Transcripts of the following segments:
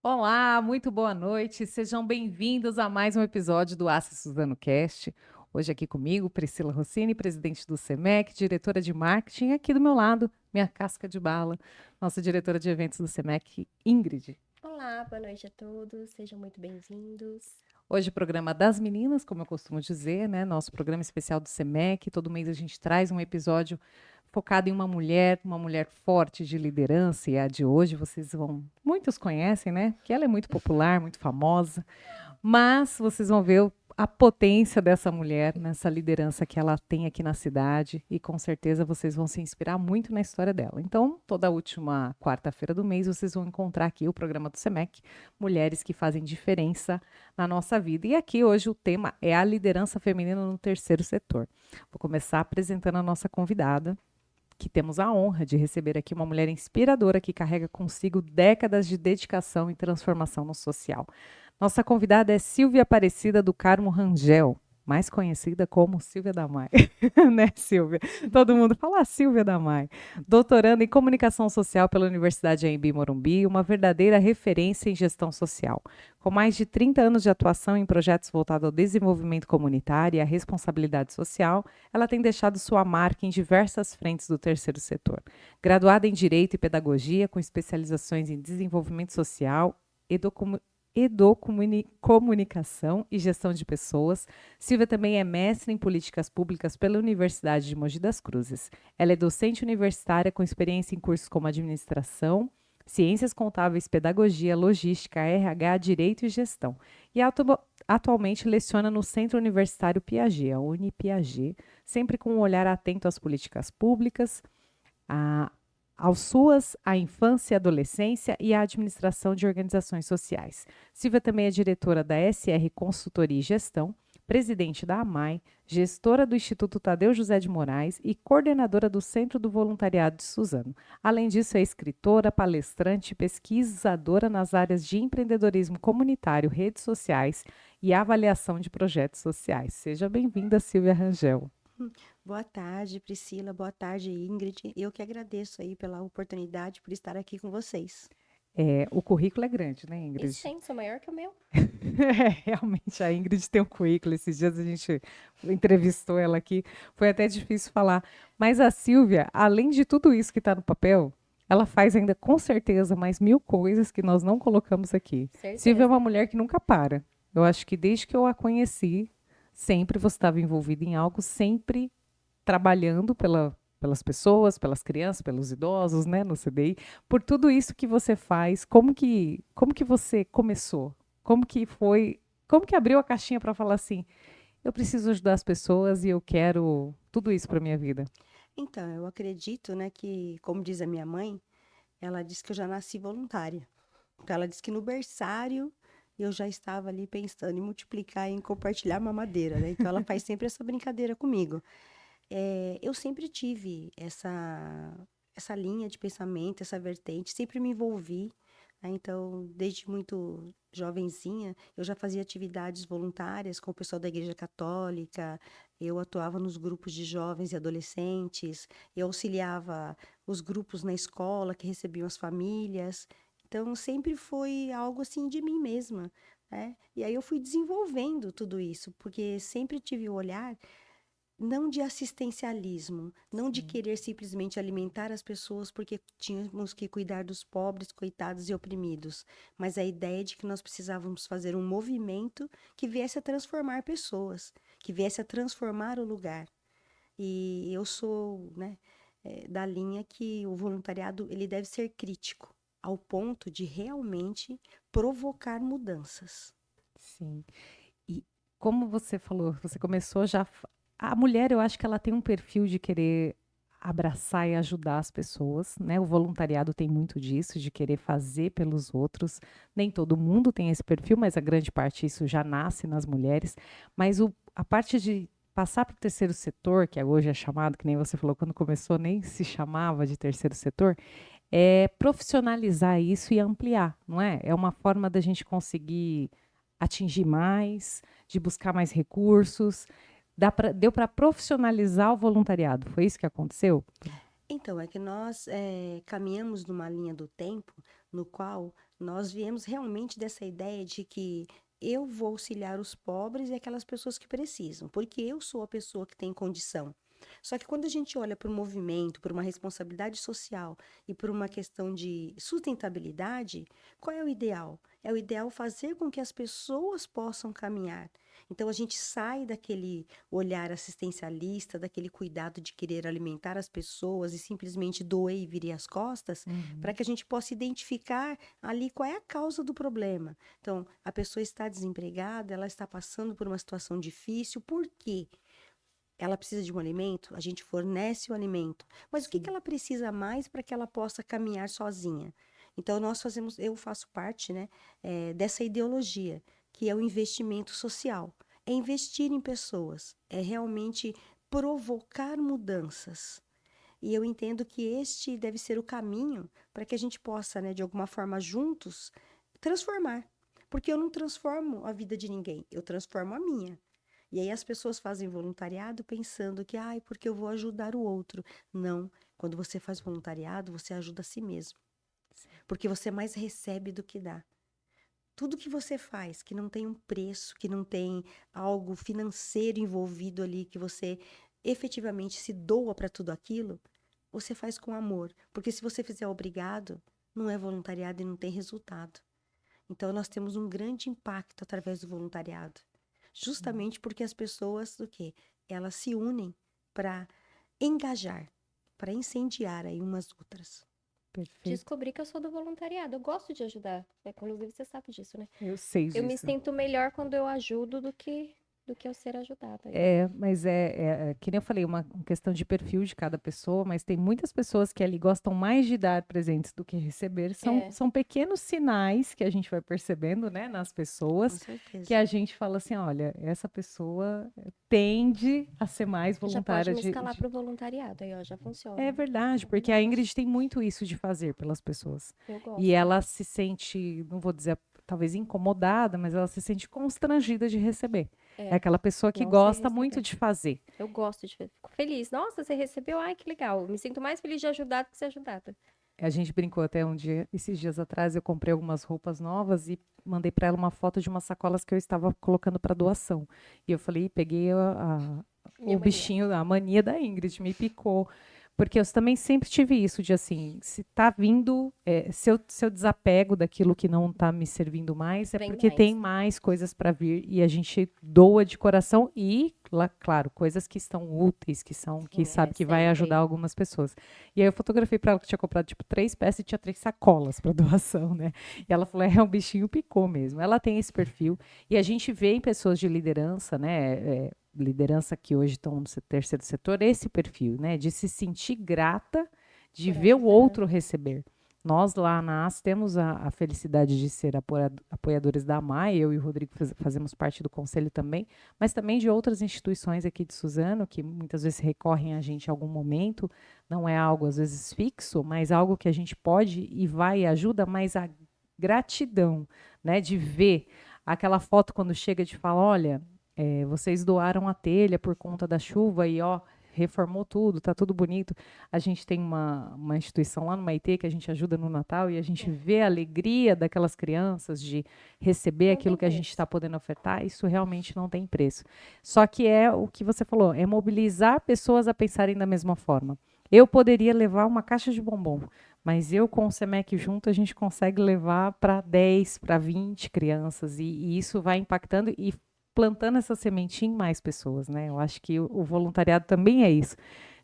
Olá, muito boa noite. Sejam bem-vindos a mais um episódio do Ace Suzano Cast. Hoje aqui comigo, Priscila Rossini, presidente do SEMEC, diretora de marketing. Aqui do meu lado, minha casca de bala, nossa diretora de eventos do SEMEC, Ingrid. Olá, boa noite a todos, sejam muito bem-vindos. Hoje, programa das meninas, como eu costumo dizer, né? Nosso programa especial do SEMEC. Todo mês a gente traz um episódio focado em uma mulher forte de liderança. E a de hoje muitos conhecem, né? Que ela é muito popular, muito famosa. Mas vocês vão ver a potência dessa mulher nessa liderança que ela tem aqui na cidade e com certeza vocês vão se inspirar muito na história dela. Então, toda última quarta-feira do mês vocês vão encontrar aqui o programa do SEMEC, Mulheres que Fazem Diferença na Nossa Vida. E aqui hoje o tema é a liderança feminina no terceiro setor. Vou começar apresentando a nossa convidada, que temos a honra de receber aqui uma mulher inspiradora que carrega consigo décadas de dedicação e transformação no social. Nossa convidada é Silvia Aparecida do Carmo Rangel, mais conhecida como Silvia Damai. Né, Silvia? Todo mundo fala Silvia Damai. Doutoranda em Comunicação Social pela Universidade Anhembi Morumbi, uma verdadeira referência em gestão social. Com mais de 30 anos de atuação em projetos voltados ao desenvolvimento comunitário e à responsabilidade social, ela tem deixado sua marca em diversas frentes do terceiro setor. Graduada em Direito e Pedagogia, com especializações em Desenvolvimento Social, Comunicação e Gestão de Pessoas. Silvia também é mestre em Políticas Públicas pela Universidade de Mogi das Cruzes. Ela é docente universitária com experiência em cursos como Administração, Ciências Contábeis, Pedagogia, Logística, RH, Direito e Gestão. E atualmente leciona no Centro Universitário Piaget, a Unipiaget, sempre com um olhar atento às políticas públicas, a, aos SUAS, à infância e adolescência e à administração de organizações sociais. Silvia também é diretora da SR Consultoria e Gestão, presidente da AMAI, gestora do Instituto Tadeu José de Moraes e coordenadora do Centro do Voluntariado de Suzano. Além disso, é escritora, palestrante e pesquisadora nas áreas de empreendedorismo comunitário, redes sociais e avaliação de projetos sociais. Seja bem-vinda, Silvia Rangel. Boa tarde, Priscila, boa tarde, Ingrid. Eu que agradeço aí pela oportunidade por estar aqui com vocês. O currículo é grande, né, Ingrid? Extenso, maior que o meu. Realmente, a Ingrid tem um currículo. Esses dias a gente entrevistou ela aqui. Foi até difícil falar. Mas a Silvia, além de tudo isso que está no papel, ela faz ainda com certeza mais mil coisas que nós não colocamos aqui. Silvia é Certeza. uma mulher que nunca para. Eu acho que desde que eu a conheci, sempre você estava envolvida em algo, sempre trabalhando pelas pessoas, pelas crianças, pelos idosos, né, no CDI, por tudo isso que você faz, como que você começou? Como que foi? Como que abriu a caixinha para falar assim, eu preciso ajudar as pessoas e eu quero tudo isso para minha vida? Então, eu acredito, né, que, como diz a minha mãe, ela diz que eu já nasci voluntária. Então, ela diz que no berçário eu já estava ali pensando em multiplicar e em compartilhar mamadeira, né? Então, ela faz sempre essa brincadeira comigo. Eu sempre tive essa linha de pensamento, essa vertente, sempre me envolvi, né? Então, desde muito jovenzinha, eu já fazia atividades voluntárias com o pessoal da Igreja Católica, eu atuava nos grupos de jovens e adolescentes, eu auxiliava os grupos na escola que recebiam as famílias. Então, sempre foi algo assim de mim mesma, né? E aí eu fui desenvolvendo tudo isso, porque sempre tive o olhar não de assistencialismo, não de Sim. querer simplesmente alimentar as pessoas porque tínhamos que cuidar dos pobres, coitados e oprimidos, mas a ideia de que nós precisávamos fazer um movimento que viesse a transformar pessoas, que viesse a transformar o lugar. E eu sou, né, da linha que o voluntariado ele deve ser crítico, ao ponto de realmente provocar mudanças. Sim. E como você falou, você começou já. A mulher, eu acho que ela tem um perfil de querer abraçar e ajudar as pessoas, né? O voluntariado tem muito disso, de querer fazer pelos outros. Nem todo mundo tem esse perfil, mas a grande parte isso já nasce nas mulheres. Mas a parte de passar para o terceiro setor, que hoje é chamado, que nem você falou, quando começou nem se chamava de terceiro setor, é profissionalizar isso e ampliar, não é? É uma forma da gente conseguir atingir mais, de buscar mais recursos. Deu para profissionalizar o voluntariado. Foi isso que aconteceu? Então, é que nós caminhamos numa linha do tempo no qual Nós viemos realmente dessa ideia de que eu vou auxiliar os pobres e aquelas pessoas que precisam, porque eu sou a pessoa que tem condição. Só que quando a gente olha para o movimento, por uma responsabilidade social e por uma questão de sustentabilidade, qual é o ideal? É o ideal fazer com que as pessoas possam caminhar. Então a gente sai daquele olhar assistencialista, daquele cuidado de querer alimentar as pessoas e simplesmente doer e virar as costas, para Uhum. que a gente possa identificar ali qual é a causa do problema. Então, a pessoa está desempregada, ela está passando por uma situação difícil, por quê? Ela precisa de um alimento, a gente fornece o alimento. Mas o que Sim. ela precisa mais para que ela possa caminhar sozinha? Então, eu faço parte, né, dessa ideologia, que é o investimento social. É investir em pessoas, é realmente provocar mudanças. E eu entendo que este deve ser o caminho para que a gente possa, né, de alguma forma, juntos, transformar. Porque eu não transformo a vida de ninguém, eu transformo a minha. E aí as pessoas fazem voluntariado pensando que, ai, porque eu vou ajudar o outro. Não, quando você faz voluntariado, você ajuda a si mesmo. Porque você mais recebe do que dá. Tudo que você faz que não tem um preço, que não tem algo financeiro envolvido ali, que você efetivamente se doa para tudo aquilo, você faz com amor. Porque se você fizer obrigado, não é voluntariado e não tem resultado. Então, nós temos um grande impacto através do voluntariado. Justamente porque as pessoas, o quê? Elas se unem para engajar, para incendiar aí umas outras. Perfeito. Descobri que eu sou do voluntariado. Eu gosto de ajudar. Inclusive, você sabe disso, né? Eu sei Eu me disso. sinto melhor quando eu ajudo do que eu ser ajudada. Mas que nem eu falei, uma questão de perfil de cada pessoa, mas tem muitas pessoas que ali gostam mais de dar presentes do que receber. São, É, são pequenos sinais que a gente vai percebendo, né, nas Com pessoas, que certeza. a gente fala assim, olha, essa pessoa tende a ser mais já pode voluntária me escalar para o voluntariado. Aí, ó, já É funciona. verdade, É porque a verdade. Ingrid tem muito isso de fazer pelas pessoas. Eu E gosto. ela se sente, não vou dizer talvez incomodada, mas ela se sente constrangida de receber. É É, aquela pessoa que não sei gosta muito receber. de fazer. Eu gosto de. Fico feliz. Nossa, você recebeu? Ai, que legal. Me sinto mais feliz de ajudar do que ser ajudada. A gente brincou até um dia, esses dias atrás, eu comprei algumas roupas novas e mandei para ela uma foto de umas sacolas que eu estava colocando para doação. E eu falei, peguei Minha o mania. bichinho, a mania da Ingrid, me picou. Porque eu também sempre tive isso de assim, se tá vindo, se eu desapego daquilo que não tá me servindo mais, é Vem porque tem mais. mais coisas para vir e a gente doa de coração e, claro, coisas que estão úteis, que Sim, sabe que vai ajudar sempre. algumas pessoas. E aí eu fotografei para ela que tinha comprado tipo 3 peças e tinha 3 sacolas para doação, né? E ela falou, um bichinho picou mesmo. Ela tem esse perfil e a gente vê em pessoas de liderança, né? Liderança que hoje estão no terceiro setor, esse perfil, né? De se sentir grata, de Por ver o ajudar. outro receber. Nós lá na AS temos a felicidade de ser apoiadores da AMAI, eu e o Rodrigo fazemos parte do conselho também, mas também de outras instituições aqui de Suzano, que muitas vezes recorrem a gente em algum momento, não é algo às vezes fixo, mas algo que a gente pode e vai e ajuda, mas a gratidão, né, de ver aquela foto quando chega de falar, olha, vocês doaram a telha por conta da chuva e ó, reformou tudo, tá tudo bonito. A gente tem uma instituição lá no Maitê que a gente ajuda no Natal e a gente vê a alegria daquelas crianças de receber Não aquilo tem que a gente preço. está podendo ofertar, isso realmente não tem preço. Só que é o que você falou, é mobilizar pessoas a pensarem da mesma forma. Eu poderia levar uma caixa de bombom, mas eu com o SEMEC junto, a gente consegue levar para 10, para 20 crianças, e isso vai impactando e plantando essa sementinha em mais pessoas, né? Eu acho que o voluntariado também é isso,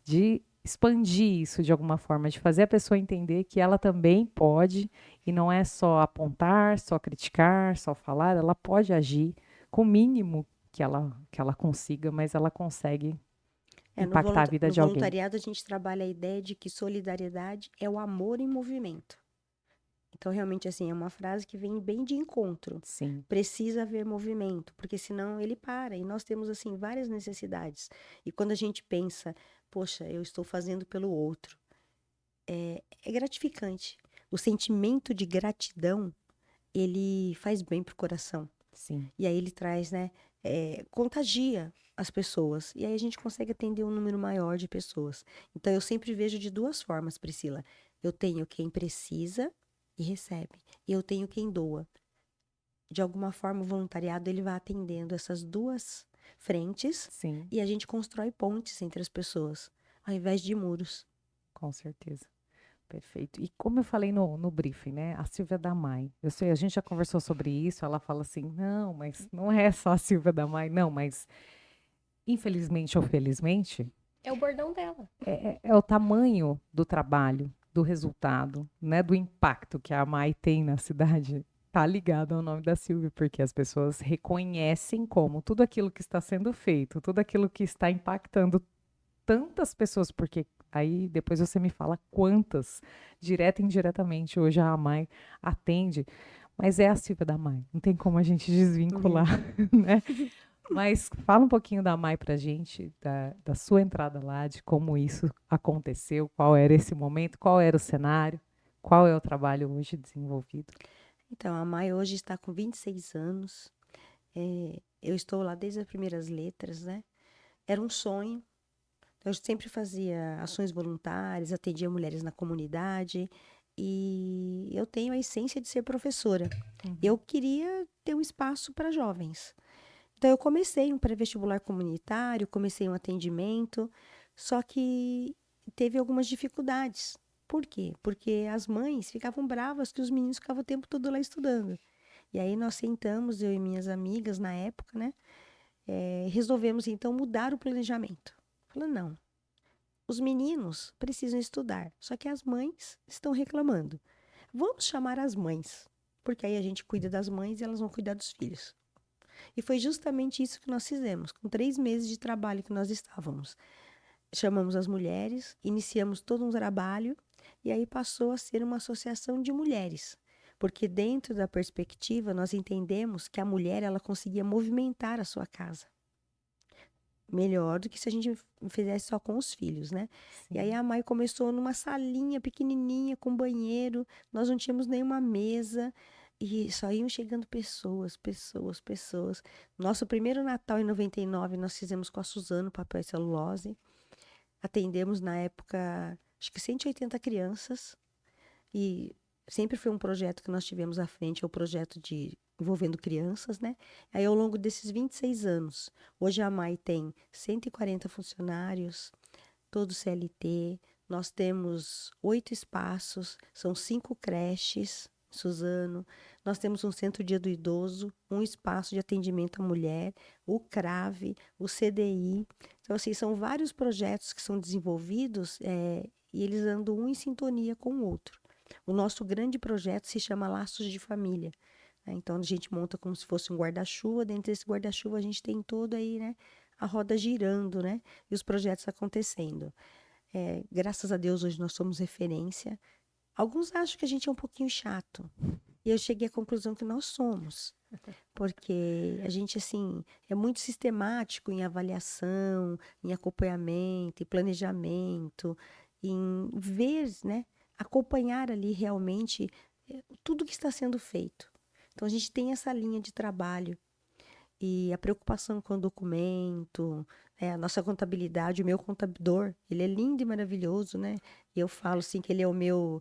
de expandir isso de alguma forma, de fazer a pessoa entender que ela também pode, e não é só apontar, só criticar, só falar, ela pode agir com o mínimo que ela consiga, mas ela consegue impactar a vida No de alguém. voluntariado, a gente trabalha a ideia de que solidariedade é o amor em movimento. Então, realmente, assim, é uma frase que vem bem de encontro. Sim, Precisa haver movimento, porque senão ele para. E nós temos, assim, várias necessidades. E quando a gente pensa, poxa, eu estou fazendo pelo outro, é gratificante. O sentimento de gratidão, ele faz bem pro coração. sim. E aí ele traz, né, contagia as pessoas. E aí a gente consegue atender um número maior de pessoas. Então, eu sempre vejo de duas formas, Priscila. Eu tenho quem precisa e recebe. E eu tenho quem doa. De alguma forma, o voluntariado ele vai atendendo essas duas frentes Sim, e a gente constrói pontes entre as pessoas, ao invés de muros. com certeza. Perfeito. E como eu falei no briefing, né? A Silvia Damai. Eu sei, a gente já conversou sobre isso. Ela fala assim: não, mas não é só a Silvia Damai, não, mas infelizmente ou felizmente, É o bordão dela. é o tamanho do trabalho, do resultado, né? Do impacto que a Mai tem na cidade. Tá ligado ao nome da Silvia, porque as pessoas reconhecem como tudo aquilo que está sendo feito, tudo aquilo que está impactando tantas pessoas, porque aí depois você me fala quantas, direta e indiretamente, hoje a Amai atende, mas é a Silvia da Amai, não tem como a gente desvincular, né? Mas fala um pouquinho da Amai pra gente, da sua entrada lá, de como isso aconteceu, qual era esse momento, qual era o cenário, qual é o trabalho hoje desenvolvido. Então, a Mai hoje está com 26 anos. Eu estou lá desde as primeiras letras, né? Era um sonho. Eu sempre fazia ações voluntárias, atendia mulheres na comunidade e eu tenho a essência de ser professora. Eu queria ter um espaço para jovens. Então, eu comecei um pré-vestibular comunitário, comecei um atendimento, só que teve algumas dificuldades. Por quê? Porque as mães ficavam bravas que os meninos ficavam o tempo todo lá estudando. E aí nós sentamos, eu e minhas amigas na época, né? Resolvemos então mudar o planejamento. Falando, não, os meninos precisam estudar, só que as mães estão reclamando. Vamos chamar as mães, porque aí a gente cuida das mães e elas vão cuidar dos filhos. E foi justamente isso que nós fizemos, com 3 meses de trabalho que nós estávamos. Chamamos as mulheres, iniciamos todo um trabalho e aí passou a ser uma associação de mulheres. Porque dentro da perspectiva nós entendemos que a mulher ela conseguia movimentar a sua casa melhor do que se a gente fizesse só com os filhos, né? E aí Sim. a Mai começou numa salinha pequenininha com banheiro, nós não tínhamos nenhuma mesa e só iam chegando pessoas, pessoas, pessoas. Nosso primeiro Natal em 99 nós fizemos com a Suzano papel e celulose. Atendemos na época, acho que 180 crianças e sempre foi um projeto que nós tivemos à frente, é o projeto de envolvendo crianças, né? Aí ao longo desses 26 anos, hoje a MAI tem 140 funcionários, todos CLT, nós temos 8 espaços, são 5 creches, Suzano, nós temos um centro dia do idoso, um espaço de atendimento à mulher, o CRAVE, o CDI. Então, assim, são vários projetos que são desenvolvidos e eles andam um em sintonia com o outro. O nosso grande projeto se chama Laços de Família, né? Então, a gente monta como se fosse um guarda-chuva. Dentro desse guarda-chuva, a gente tem todo aí, né? A roda girando, né? E os projetos acontecendo. Graças a Deus, hoje nós somos referência. Alguns acham que a gente é um pouquinho chato. E eu cheguei à conclusão que nós somos. Porque a gente, assim, é muito sistemático em avaliação, em acompanhamento, em planejamento, em ver, né? Acompanhar ali realmente tudo que está sendo feito. Então, a gente tem essa linha de trabalho e a preocupação com o documento, a nossa contabilidade, o meu contador, ele é lindo e maravilhoso, né? E eu falo assim que ele é o meu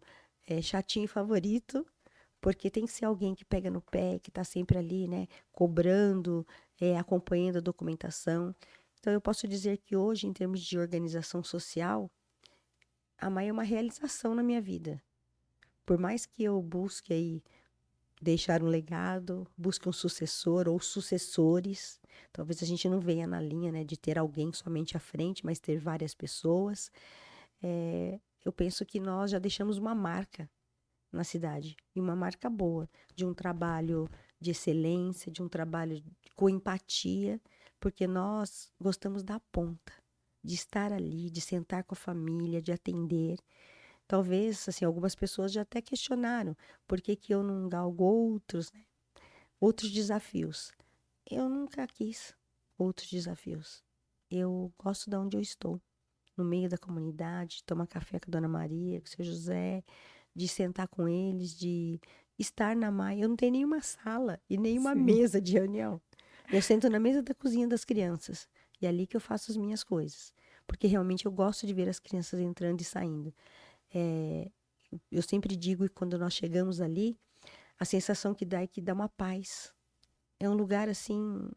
chatinho favorito, porque tem que ser alguém que pega no pé, que está sempre ali, né? Cobrando, acompanhando a documentação. Então, eu posso dizer que hoje, em termos de organização social, a MAI é uma realização na minha vida. Por mais que eu busque aí deixar um legado, busque um sucessor ou sucessores. Talvez a gente não venha na linha, né, de ter alguém somente à frente, mas ter várias pessoas. Eu penso que nós já deixamos uma marca na cidade, e uma marca boa, de um trabalho de excelência, de um trabalho com empatia, porque nós gostamos da ponta, de estar ali, de sentar com a família, de atender. Talvez, assim, algumas pessoas já até questionaram por que que eu não galgo outros, né? Outros desafios. Eu nunca quis outros desafios. Eu gosto de onde eu estou, no meio da comunidade, de tomar café com a Dona Maria, com o seu José, de sentar com eles, de estar na MAI. Eu não tenho nenhuma sala e nenhuma Sim. mesa de reunião. Eu sento na mesa da cozinha das crianças e é ali que eu faço as minhas coisas, porque realmente eu gosto de ver as crianças entrando e saindo. É, acredito, eu sempre digo, e quando nós chegamos ali, a sensação que dá é que dá uma paz. É um lugar, assim,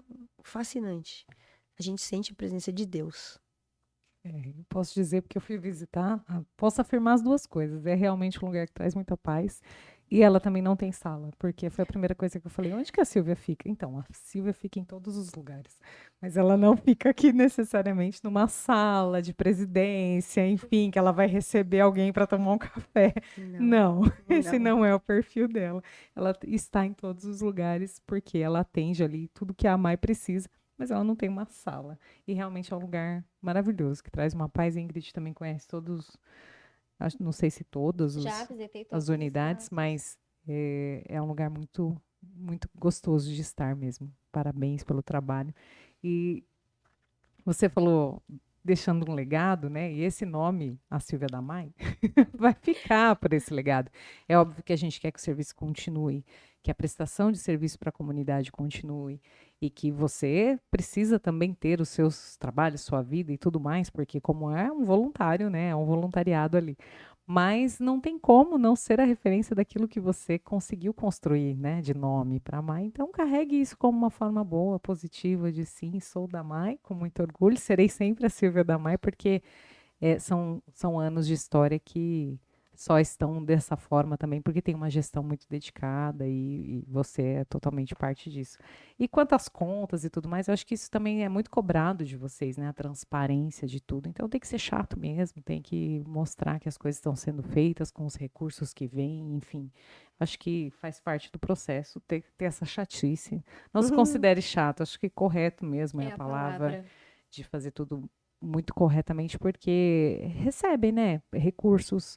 fascinante. A gente sente a presença de Deus. Eu posso dizer porque eu fui visitar, posso afirmar as duas coisas. É realmente um lugar que traz muita paz. E ela também não tem sala, porque foi a primeira coisa que eu falei, onde que a Silvia fica? Então, a Silvia fica em todos os lugares, mas ela não fica aqui necessariamente numa sala de presidência, enfim, que ela vai receber alguém para tomar um café. Não, esse não é o perfil dela. Ela está em todos os lugares porque ela atende ali tudo que a Mai precisa, mas ela não tem uma sala. E realmente é um lugar maravilhoso, que traz uma paz. A Ingrid também conhece todos, não sei se todas Já visitei as todos. unidades, mas é um lugar muito, muito gostoso de estar mesmo. Parabéns pelo trabalho. E você falou deixando um legado, né? E esse nome, a Silvia da Mai, vai ficar por esse legado. É óbvio que a gente quer que o serviço continue, que a prestação de serviço para a comunidade continue e que você precisa também ter os seus trabalhos, sua vida e tudo mais, porque como é um voluntário, né? É um voluntariado ali. Mas não tem como não ser a referência daquilo que você conseguiu construir, né, de nome para a Mai. Então carregue isso como uma forma boa, positiva, de sim, sou da Mai, com muito orgulho, serei sempre a Silvia da Mai, porque são anos de história que só estão dessa forma também, porque tem uma gestão muito dedicada e você é totalmente parte disso. E quanto às contas e tudo mais, eu acho que isso também é muito cobrado de vocês, né? A transparência de tudo. Então tem que ser chato mesmo, tem que mostrar que as coisas estão sendo feitas com os recursos que vêm, enfim. Acho que faz parte do processo ter essa chatice. Não se considere chato, acho que correto mesmo é a palavra de fazer tudo muito corretamente, porque recebem, né, recursos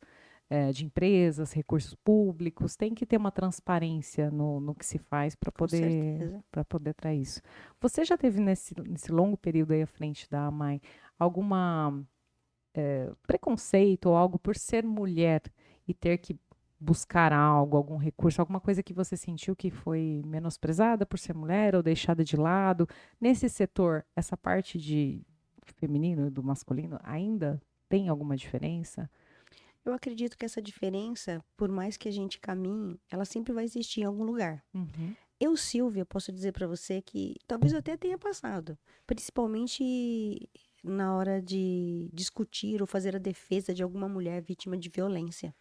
de empresas, recursos públicos, tem que ter uma transparência no que se faz para poder atrair isso. Você já teve nesse longo período aí à frente da AMAI alguma preconceito ou algo por ser mulher e ter que buscar algo, algum recurso, alguma coisa que você sentiu que foi menosprezada por ser mulher ou deixada de lado? Nesse setor, essa parte de feminino e do masculino ainda tem alguma diferença? Eu acredito que essa diferença, por mais que a gente caminhe, ela sempre vai existir em algum lugar. Uhum. Eu, Silvia, posso dizer para você que talvez eu até tenha passado, principalmente na hora de discutir ou fazer a defesa de alguma mulher vítima de violência.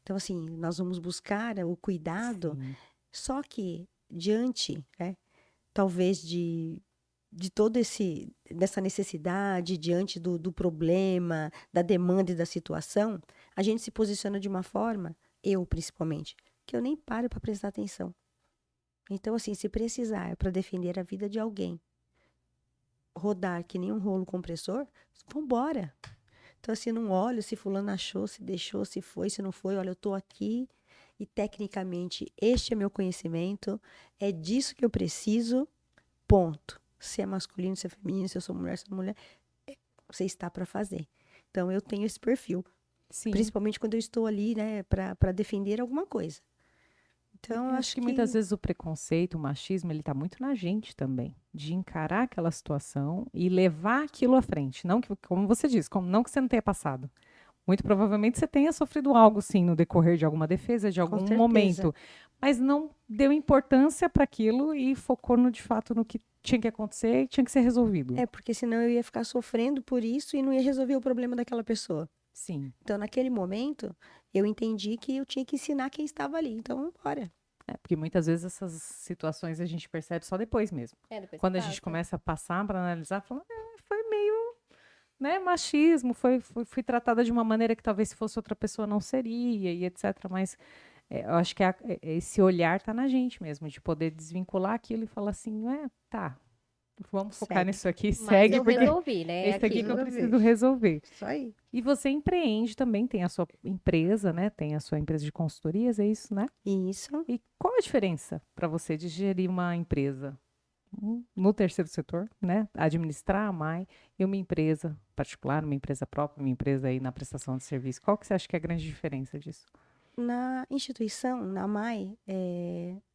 Então, assim, nós vamos buscar o cuidado, Sim. só que diante, né, talvez de todo dessa necessidade, diante do problema, da demanda e da situação, a gente se posiciona de uma forma, eu principalmente, que eu nem paro para prestar atenção. Então, assim, se precisar para defender a vida de alguém, rodar que nem um rolo compressor, vambora. Então, assim, não olho se fulano achou, se deixou, se foi, se não foi. Olha, eu tô aqui e tecnicamente este é meu conhecimento, é disso que eu preciso, ponto. Se é masculino, se é feminino, se eu sou mulher, se eu sou mulher, você está para fazer. Então, eu tenho esse perfil. Sim. Principalmente quando eu estou ali, né, para defender alguma coisa. Então, Eu acho que muitas vezes o preconceito, o machismo, ele está muito na gente também, de encarar aquela situação e levar aquilo à frente. Não que, como você disse, não que você não tenha passado. Muito provavelmente você tenha sofrido algo, sim, no decorrer de alguma defesa, de algum momento. Mas não deu importância para aquilo e focou de fato no que tinha que acontecer e tinha que ser resolvido. É, porque senão eu ia ficar sofrendo por isso e não ia resolver o problema daquela pessoa. Sim. Então, naquele momento, eu entendi que eu tinha que ensinar quem estava ali. Então, vamos embora. Porque muitas vezes essas situações a gente percebe só depois mesmo. Depois quando a gente começa a passar para analisar, falando, foi meio, né, machismo, fui tratada de uma maneira que talvez se fosse outra pessoa não seria, e etc. Mas eu acho que esse olhar tá na gente mesmo, de poder desvincular aquilo e falar assim, tá, vamos focar nisso aqui, segue, eu porque resolvi, né? esse aqui que eu preciso resolver. Isso aí. E você empreende também, tem a sua empresa, né? Tem a sua empresa de consultorias, é isso, né? Isso. E qual a diferença para você de gerir uma empresa no terceiro setor, né? Administrar a MAI e uma empresa particular, uma empresa própria, uma empresa aí na prestação de serviço. Qual que você acha que é a grande diferença disso? Na instituição, na MAI,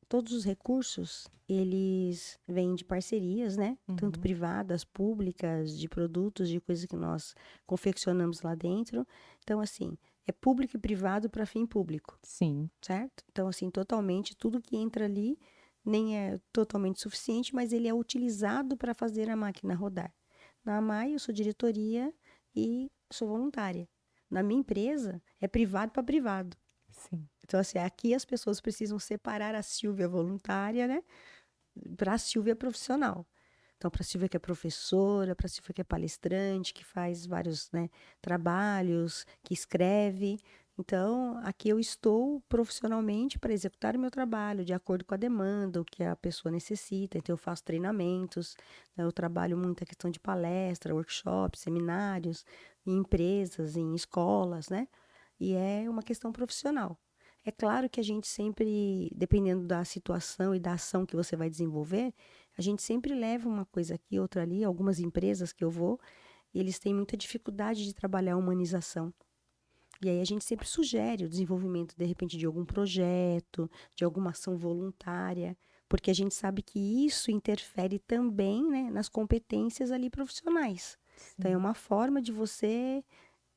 todos os recursos, eles vêm de parcerias, né? Tanto privadas, públicas, de produtos, de coisas que nós confeccionamos lá dentro. Então, assim, é público e privado para fim público, Sim. certo? Então, assim, totalmente, tudo que entra ali nem é totalmente suficiente, mas ele é utilizado para fazer a máquina rodar. Na AMAI, eu sou diretoria e sou voluntária. Na minha empresa, é privado para privado. Sim. Então, assim, aqui as pessoas precisam separar a Silvia voluntária, né, para a Silvia profissional. Então, para a Silvia que é professora, para a Silvia que é palestrante, que faz vários, né, trabalhos, que escreve. Então, aqui eu estou profissionalmente para executar o meu trabalho de acordo com a demanda, o que a pessoa necessita. Então, eu faço treinamentos, né, eu trabalho muito a questão de palestra, workshops, seminários, em empresas, em escolas, né? E é uma questão profissional. É claro que a gente sempre, dependendo da situação e da ação que você vai desenvolver, a gente sempre leva uma coisa aqui, outra ali. Algumas empresas que eu vou, eles têm muita dificuldade de trabalhar a humanização. E aí a gente sempre sugere o desenvolvimento, de repente, de algum projeto, de alguma ação voluntária, porque a gente sabe que isso interfere também, né, nas competências ali profissionais. Então, é uma forma de você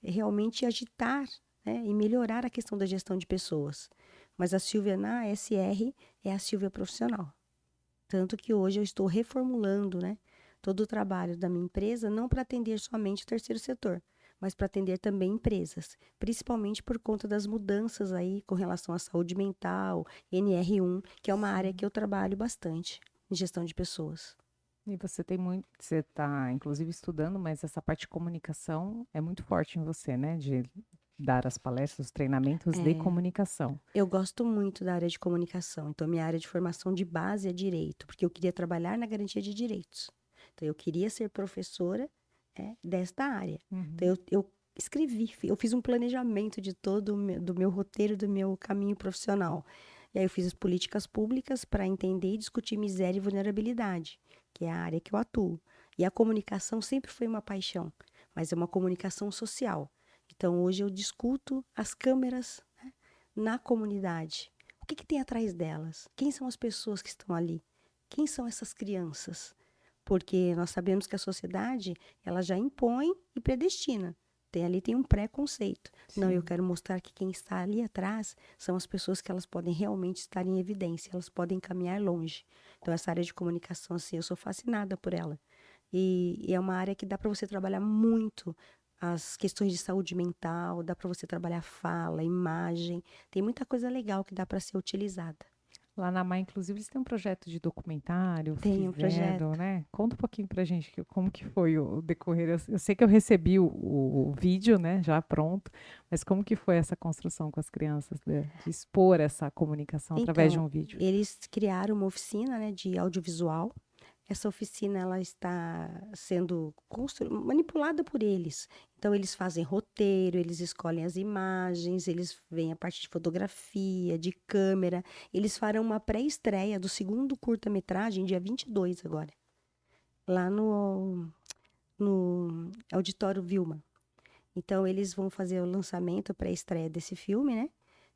realmente agitar, né, e melhorar a questão da gestão de pessoas. Mas a Silvia na SR é a Silvia profissional. Tanto que hoje eu estou reformulando, né, todo o trabalho da minha empresa, não para atender somente o terceiro setor, mas para atender também empresas, principalmente por conta das mudanças aí com relação à saúde mental, NR1, que é uma área que eu trabalho bastante em gestão de pessoas. E você tem muito, você está inclusive estudando, mas essa parte de comunicação é muito forte em você, né? De dar as palestras, os treinamentos de comunicação. Eu gosto muito da área de comunicação, então minha área de formação de base é direito, porque eu queria trabalhar na garantia de direitos. Então eu queria ser professora, desta área. Então eu escrevi, eu fiz um planejamento de todo do meu roteiro, do meu caminho profissional. E aí eu fiz as políticas públicas para entender e discutir miséria e vulnerabilidade, que é a área que eu atuo. E a comunicação sempre foi uma paixão, mas é uma comunicação social. Então hoje eu discuto as câmeras, né, na comunidade. O que tem atrás delas? Quem são as pessoas que estão ali? Quem são essas crianças? Porque nós sabemos que a sociedade, ela já impõe e predestina. Ali tem um preconceito. Não, eu quero mostrar que quem está ali atrás são as pessoas que elas podem realmente estar em evidência, elas podem caminhar longe. Então, essa área de comunicação, assim, eu sou fascinada por ela. E é uma área que dá para você trabalhar muito as questões de saúde mental, dá para você trabalhar fala, imagem. Tem muita coisa legal que dá para ser utilizada. Lá na MAI, inclusive, eles têm um projeto de documentário, Tem um projeto. né? Conta um pouquinho pra gente como que foi o decorrer. Eu sei que eu recebi o vídeo, né, já pronto, mas como que foi essa construção com as crianças, de expor essa comunicação através de Então, um vídeo? eles criaram uma oficina, né, de audiovisual. Essa oficina ela está sendo manipulada por eles. Então, eles fazem roteiro, eles escolhem as imagens, eles veem a parte de fotografia, de câmera. Eles farão uma pré-estreia do segundo curta-metragem, dia 22 agora, lá no Auditório Vilma. Então, eles vão fazer o lançamento, a pré-estreia desse filme, né?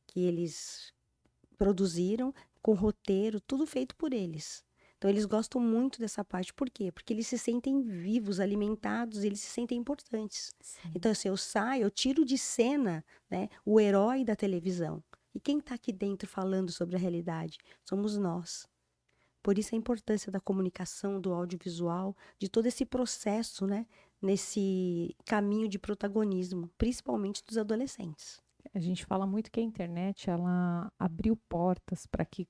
Que eles produziram com roteiro, tudo feito por eles. Então, eles gostam muito dessa parte. Por quê? Porque eles se sentem vivos, alimentados, eles se sentem importantes. Sim. Então, assim, eu tiro de cena, né, o herói da televisão. E quem está aqui dentro falando sobre a realidade? Somos nós. Por isso a importância da comunicação, do audiovisual, de todo esse processo, né, nesse caminho de protagonismo, principalmente dos adolescentes. A gente fala muito que a internet, ela abriu portas para que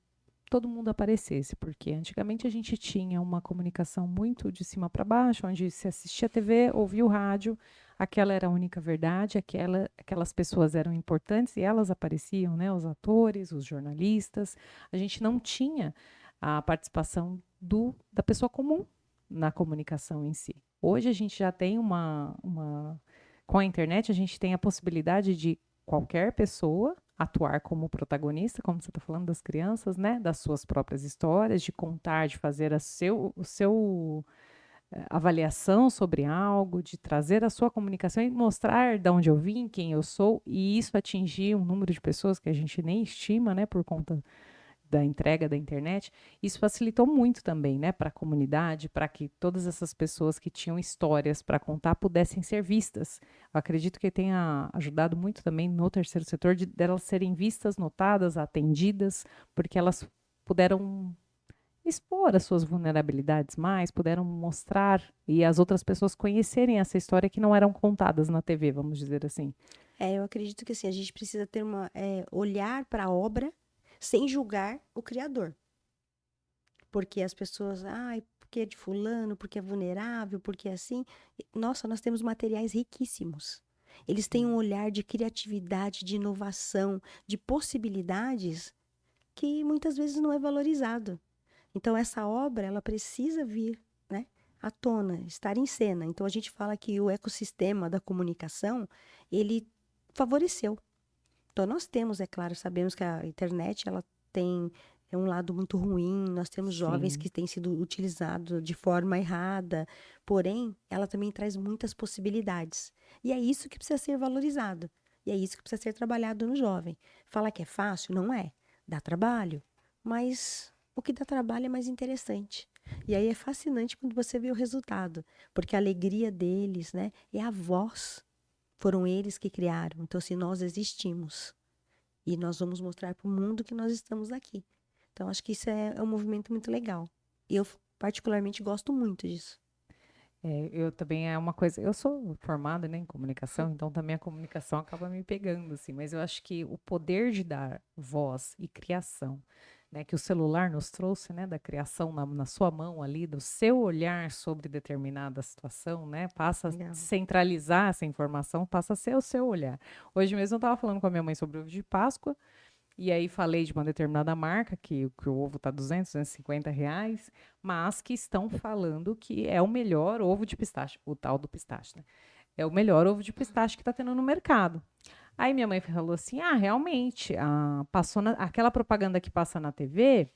todo mundo aparecesse, porque antigamente a gente tinha uma comunicação muito de cima para baixo, onde se assistia TV, ouvia o rádio, aquela era a única verdade, aquelas pessoas eram importantes e elas apareciam, né? Os atores, os jornalistas. A gente não tinha a participação da pessoa comum na comunicação em si. Hoje a gente já tem com a internet, a gente tem a possibilidade de qualquer pessoa atuar como protagonista, como você está falando das crianças, né? Das suas próprias histórias, de contar, de fazer avaliação sobre algo, de trazer a sua comunicação e mostrar de onde eu vim, quem eu sou, e isso atingir um número de pessoas que a gente nem estima, né? Por conta da entrega da internet, isso facilitou muito também, né, para a comunidade, para que todas essas pessoas que tinham histórias para contar pudessem ser vistas. Eu acredito que tenha ajudado muito também no terceiro setor delas serem vistas, notadas, atendidas, porque elas puderam expor as suas vulnerabilidades mais, puderam mostrar e as outras pessoas conhecerem essa história que não eram contadas na TV, vamos dizer assim. Eu acredito que assim, a gente precisa ter olhar para a obra sem julgar o criador. Porque as pessoas, porque é de fulano, porque é vulnerável, porque é assim. Nossa, nós temos materiais riquíssimos. Eles têm um olhar de criatividade, de inovação, de possibilidades que muitas vezes não é valorizado. Então, essa obra, ela precisa vir, né, à tona, estar em cena. Então, a gente fala que o ecossistema da comunicação, ele favoreceu. Então, nós temos, é claro, sabemos que a internet, ela tem um lado muito ruim, nós temos jovens Sim. que têm sido utilizados de forma errada, porém, ela também traz muitas possibilidades. E é isso que precisa ser valorizado. E é isso que precisa ser trabalhado no jovem. Falar que é fácil, não é. Dá trabalho, mas o que dá trabalho é mais interessante. E aí é fascinante quando você vê o resultado, porque a alegria deles, né, é a voz. Foram eles que criaram. Então, se nós existimos e nós vamos mostrar para o mundo que nós estamos aqui. Então, acho que isso é um movimento muito legal. E eu, particularmente, gosto muito disso. Eu também é uma coisa. Eu sou formada, né, em comunicação, então também a comunicação acaba me pegando, assim. Mas eu acho que o poder de dar voz e criação, né, que o celular nos trouxe, né, da criação na sua mão ali, do seu olhar sobre determinada situação, né, passa a Legal. centralizar essa informação, passa a ser o seu olhar. Hoje mesmo eu estava falando com a minha mãe sobre o ovo de Páscoa. E aí falei de uma determinada marca, que o ovo está R$ 250, mas que estão falando que é o melhor ovo de pistache, o tal do pistache, né? É o melhor ovo de pistache que está tendo no mercado. Aí minha mãe falou assim: realmente, aquela propaganda que passa na TV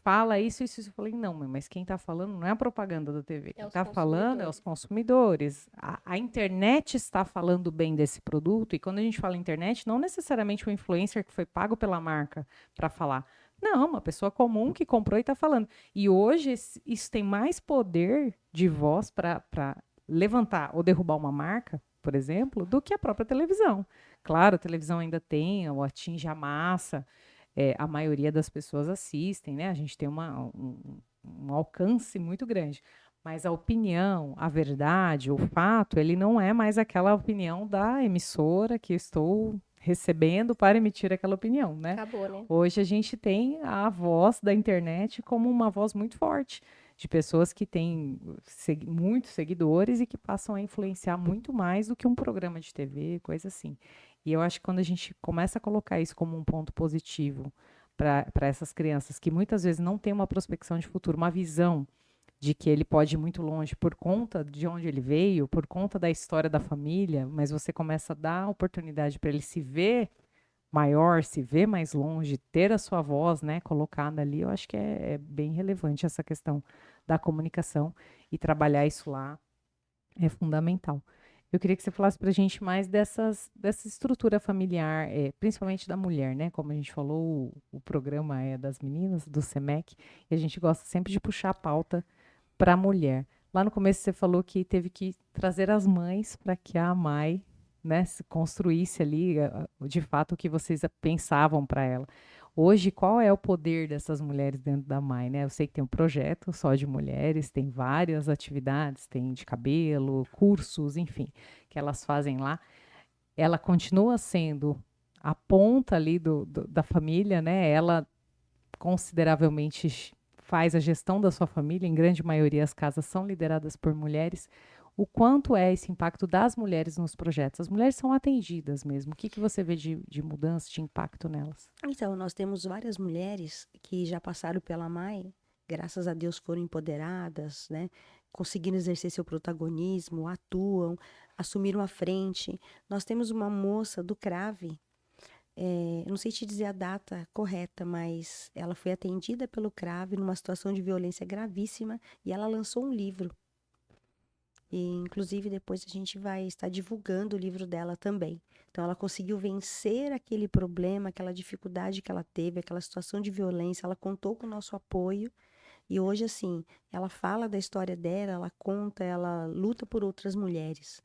fala isso. Eu falei, não, mãe, mas quem está falando não é a propaganda da TV. Quem os está falando é os consumidores. consumidores. A internet está falando bem desse produto, e quando a gente fala internet, não necessariamente o influencer que foi pago pela marca para falar. Não, uma pessoa comum que comprou e está falando. E hoje isso tem mais poder de voz para levantar ou derrubar uma marca, por exemplo, do que a própria televisão. Claro, a televisão ainda tem, ou atinge a massa, a maioria das pessoas assistem, né? A gente tem um alcance muito grande. Mas a opinião, a verdade, o fato, ele não é mais aquela opinião da emissora que eu estou recebendo para emitir aquela opinião, né? Acabou, né? Hoje a gente tem a voz da internet como uma voz muito forte, de pessoas que têm muitos seguidores e que passam a influenciar muito mais do que um programa de TV, coisa assim. E eu acho que quando a gente começa a colocar isso como um ponto positivo para essas crianças que muitas vezes não têm uma prospecção de futuro, uma visão de que ele pode ir muito longe por conta de onde ele veio, por conta da história da família, mas você começa a dar oportunidade para ele se ver maior, se ver mais longe, ter a sua voz, né, colocada ali, eu acho que é bem relevante essa questão da comunicação, e trabalhar isso lá é fundamental. Eu queria que você falasse para a gente mais dessa estrutura familiar, principalmente da mulher, né? Como a gente falou, o programa é das meninas, do SEMEC, e a gente gosta sempre de puxar a pauta para a mulher. Lá no começo você falou que teve que trazer as mães para que a AMAI, né, se construísse ali, de fato, o que vocês pensavam para ela. Hoje, qual é o poder dessas mulheres dentro da AMAI, né? Eu sei que tem um projeto só de mulheres, tem várias atividades, tem de cabelo, cursos, enfim, que elas fazem lá. Ela continua sendo a ponta ali da família, né? Ela consideravelmente faz a gestão da sua família, em grande maioria as casas são lideradas por mulheres. O quanto é esse impacto das mulheres nos projetos? As mulheres são atendidas mesmo. O que você vê de mudança, de impacto nelas? Então, nós temos várias mulheres que já passaram pela MAI, graças a Deus foram empoderadas, né? Conseguiram exercer seu protagonismo, atuam, assumiram a frente. Nós temos uma moça do CRAVE, eu não sei te dizer a data correta, mas ela foi atendida pelo CRAVE numa situação de violência gravíssima e ela lançou um livro. E, inclusive, depois a gente vai estar divulgando o livro dela também. Então, ela conseguiu vencer aquele problema, aquela dificuldade que ela teve, aquela situação de violência. Ela contou com o nosso apoio. E hoje, assim, ela fala da história dela, ela conta, ela luta por outras mulheres.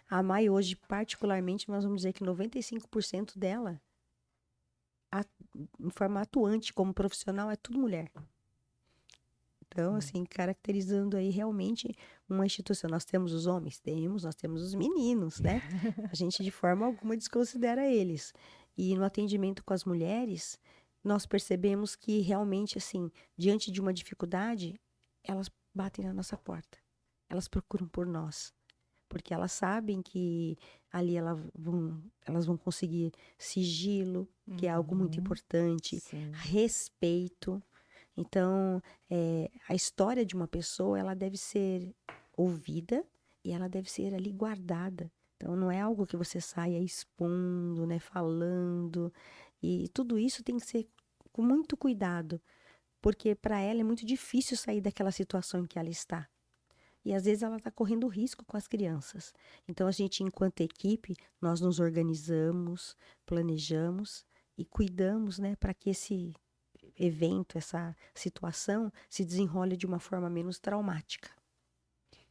A Mai, hoje, particularmente, nós vamos dizer que 95% dela, a- em forma atuante, como profissional, é tudo mulher. Então, assim, caracterizando aí realmente uma instituição. Nós temos os homens? Temos, nós temos os meninos, né? A gente de forma alguma desconsidera eles. E no atendimento com as mulheres, nós percebemos que realmente, assim, diante de uma dificuldade, elas batem na nossa porta. Elas procuram por nós. Porque elas sabem que ali elas vão conseguir sigilo, que é algo muito Uhum. importante, Sim. respeito. Então, a história de uma pessoa, ela deve ser ouvida e ela deve ser ali guardada. Então, não é algo que você saia expondo, né, falando. E tudo isso tem que ser com muito cuidado, porque para ela é muito difícil sair daquela situação em que ela está. E às vezes ela está correndo risco com as crianças. Então, a gente, enquanto equipe, nós nos organizamos, planejamos e cuidamos, né, para que esse evento, essa situação, se desenrole de uma forma menos traumática.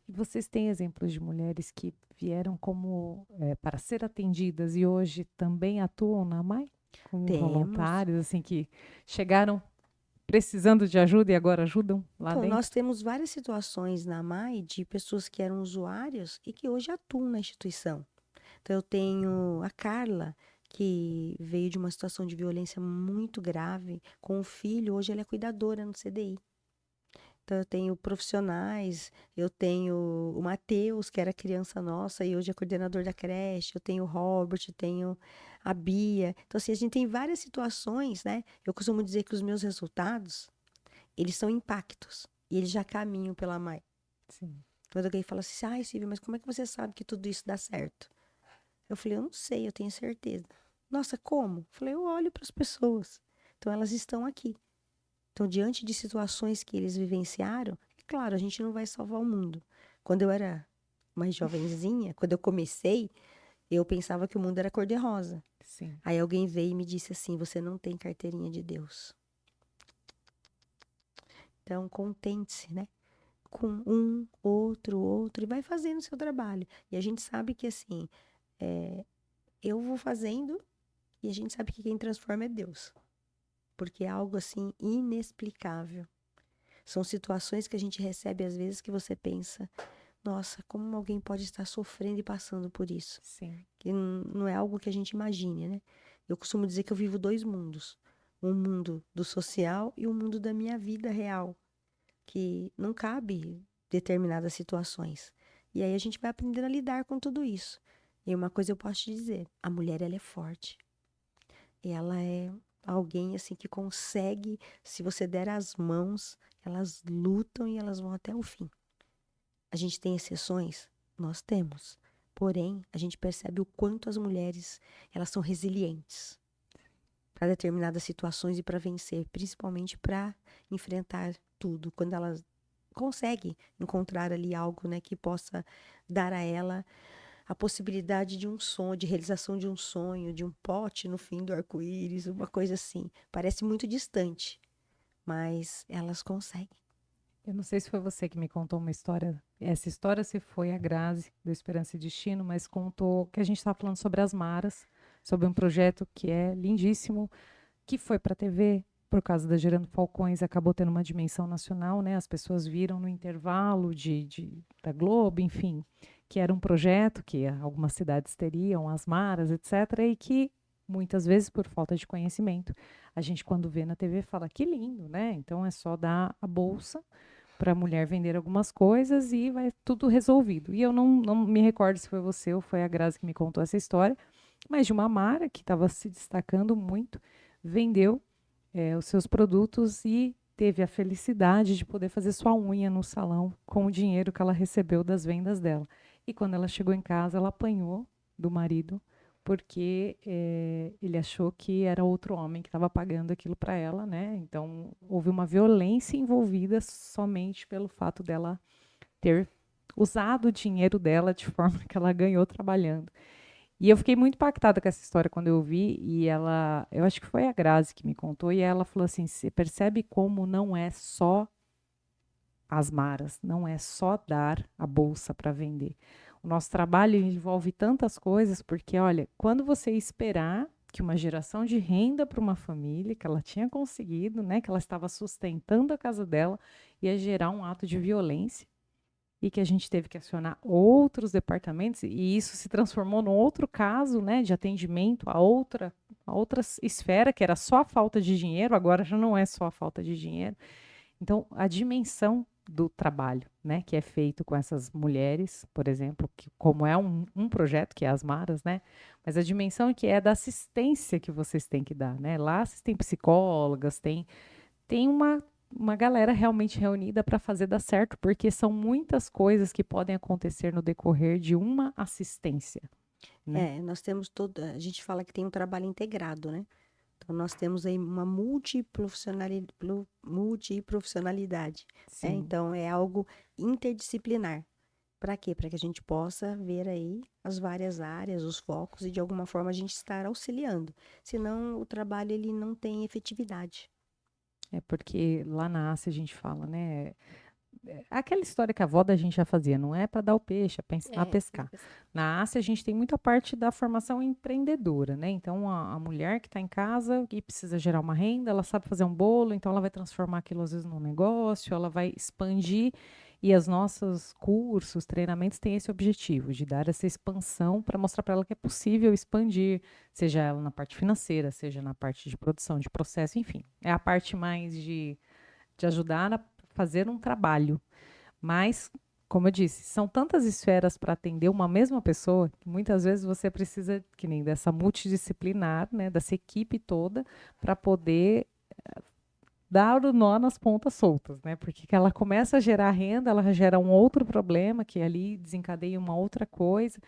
E vocês têm exemplos de mulheres que vieram como para ser atendidas e hoje também atuam na MAI? Como Temos. voluntários, assim, que chegaram precisando de ajuda e agora ajudam lá Então, nós dentro? temos várias situações na MAI de pessoas que eram usuárias e que hoje atuam na instituição. Então, eu tenho a Carla, que veio de uma situação de violência muito grave com o filho. Hoje ela é cuidadora no CDI. Então, eu tenho profissionais, eu tenho o Matheus, que era criança nossa e hoje é coordenador da creche, eu tenho o Robert, tenho a Bia. Então, assim, a gente tem várias situações, né? Eu costumo dizer que os meus resultados, eles são impactos e eles já caminham pela MAI. Sim. Quando alguém fala assim, ai, Silvia, mas como é que você sabe que tudo isso dá certo? Eu falei, eu não sei, eu tenho certeza. Nossa, como? Eu falei, eu olho para as pessoas. Então, elas estão aqui. Então, diante de situações que eles vivenciaram, é claro, a gente não vai salvar o mundo. Quando eu era mais jovenzinha, quando eu comecei, eu pensava que o mundo era cor-de-rosa. Sim. Aí alguém veio e me disse assim: você não tem carteirinha de Deus. Então, contente-se, né? Com um, outro, e vai fazendo o seu trabalho. E a gente sabe que, assim, eu vou fazendo e a gente sabe que quem transforma é Deus. Porque é algo, assim, inexplicável. São situações que a gente recebe às vezes que você pensa, nossa, como alguém pode estar sofrendo e passando por isso? Sim. Que não é algo que a gente imagine, né? Eu costumo dizer que eu vivo dois mundos. Um mundo do social e um mundo da minha vida real, que não cabe determinadas situações. E aí a gente vai aprendendo a lidar com tudo isso. E uma coisa eu posso te dizer, a mulher ela é forte. Ela é alguém assim que consegue, se você der as mãos, elas lutam e elas vão até o fim. A gente tem exceções? Nós temos. Porém, a gente percebe o quanto as mulheres, elas são resilientes para determinadas situações e para vencer, principalmente para enfrentar tudo, quando elas conseguem encontrar ali algo, né, que possa dar a ela a possibilidade de um sonho, de realização de um sonho, de um pote no fim do arco-íris, uma coisa assim. Parece muito distante, mas elas conseguem. Eu não sei se foi você que me contou uma história. Essa história se foi a Grazi, do Esperança e Destino, mas contou que a gente estava falando sobre as Maras, sobre um projeto que é lindíssimo, que foi para a TV por causa da Gerando Falcões, acabou tendo uma dimensão nacional, né? As pessoas viram no intervalo da Globo, enfim, que era um projeto que algumas cidades teriam, as Maras, etc., e que muitas vezes, por falta de conhecimento, a gente, quando vê na TV, fala que lindo, né? Então é só dar a bolsa para a mulher vender algumas coisas e vai tudo resolvido. E eu não me recordo se foi você ou foi a Grazi que me contou essa história, mas de uma Mara que estava se destacando muito, vendeu os seus produtos e teve a felicidade de poder fazer sua unha no salão com o dinheiro que ela recebeu das vendas dela. E quando ela chegou em casa, ela apanhou do marido porque ele achou que era outro homem que estava pagando aquilo para ela, né? Então houve uma violência envolvida somente pelo fato dela ter usado o dinheiro dela de forma que ela ganhou trabalhando. E eu fiquei muito impactada com essa história quando eu vi, e ela, eu acho que foi a Grazi que me contou, e ela falou assim: você percebe como não é só as maras, não é só dar a bolsa para vender. O nosso trabalho envolve tantas coisas, porque, olha, quando você esperar que uma geração de renda para uma família, que ela tinha conseguido, né, que ela estava sustentando a casa dela, ia gerar um ato de violência, e que a gente teve que acionar outros departamentos, e isso se transformou num outro caso, né, de atendimento a outra esfera, que era só a falta de dinheiro, agora já não é só a falta de dinheiro. Então, a dimensão do trabalho, né, que é feito com essas mulheres, por exemplo, que, como é um projeto, que é as Maras, né, mas a dimensão que é da assistência que vocês têm que dar, né, lá vocês têm psicólogas, tem uma galera realmente reunida para fazer dar certo, porque são muitas coisas que podem acontecer no decorrer de uma assistência, né? Nós temos a gente fala que tem um trabalho integrado, né? Então, nós temos aí uma multiprofissionalidade, né? Sim, Então, é algo interdisciplinar. Para quê? Para que a gente possa ver aí as várias áreas, os focos e de alguma forma a gente estar auxiliando. Senão, o trabalho ele não tem efetividade. é porque lá na Ásia a gente fala, né? Aquela história que a avó da gente já fazia, não é para dar o peixe, é para ensinar a É, pescar. Na Ásia, a gente tem muita parte da formação empreendedora, né? Então, a mulher que está em casa e precisa gerar uma renda, ela sabe fazer um bolo, então ela vai transformar aquilo às vezes num negócio, ela vai expandir. E os nossos cursos, treinamentos têm esse objetivo, de dar essa expansão para mostrar para ela que é possível expandir, seja ela na parte financeira, seja na parte de produção, de processo, enfim. É a parte mais de ajudar a fazer um trabalho. Mas, como eu disse, são tantas esferas para atender uma mesma pessoa que muitas vezes você precisa, que nem dessa multidisciplinar, né, dessa equipe toda, para poder dar o nó nas pontas soltas, né? Porque que ela começa a gerar renda, ela gera um outro problema que ali desencadeia uma outra coisa.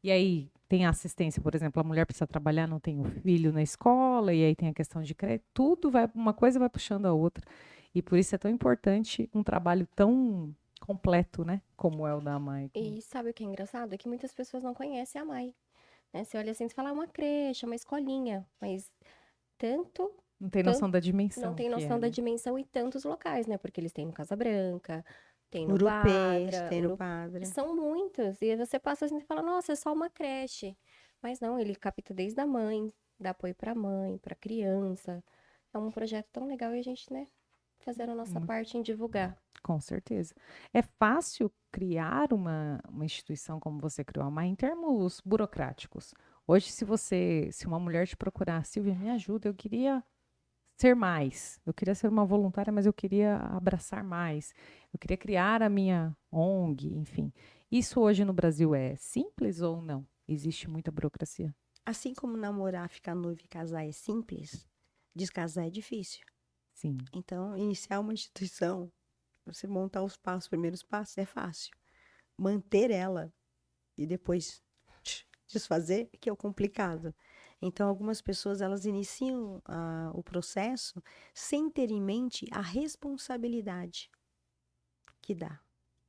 E aí tem a assistência, por exemplo, a mulher precisa trabalhar, não tem o filho na escola, e aí tem a questão de crédito, tudo vai, uma coisa vai puxando a outra. E por isso é tão importante um trabalho tão completo, né? Como é o da Mai. E sabe o que é engraçado? É que muitas pessoas não conhecem a Mai, né? Você olha assim e fala, "Ah, uma creche, uma escolinha", mas tanto, Não tem tanto noção da não dimensão tem que é, noção da né? dimensão e tantos locais, né? Porque eles têm no Casa Branca, tem no Urupês, Badra, tem no Padre. são muitos. E aí você passa assim e fala, nossa, é só uma creche. Mas não, ele capta desde a mãe, dá apoio pra mãe, pra criança. É um projeto tão legal e a gente, né, fazer a nossa parte em divulgar. Com certeza. É fácil criar uma instituição como você criou, mas em termos burocráticos. Hoje, se uma mulher te procurar, Silvia, me ajuda, eu queria ser mais. Eu queria ser uma voluntária, mas eu queria abraçar mais. Eu queria criar a minha ONG, enfim. Isso hoje no Brasil é simples ou não? Existe muita burocracia? Assim como namorar, ficar noivo e casar é simples, descasar é difícil. Sim, Então, iniciar uma instituição, você montar os primeiros passos é fácil. Manter ela e depois desfazer que é o complicado. Então, algumas pessoas elas iniciam o processo sem ter em mente a responsabilidade que dá.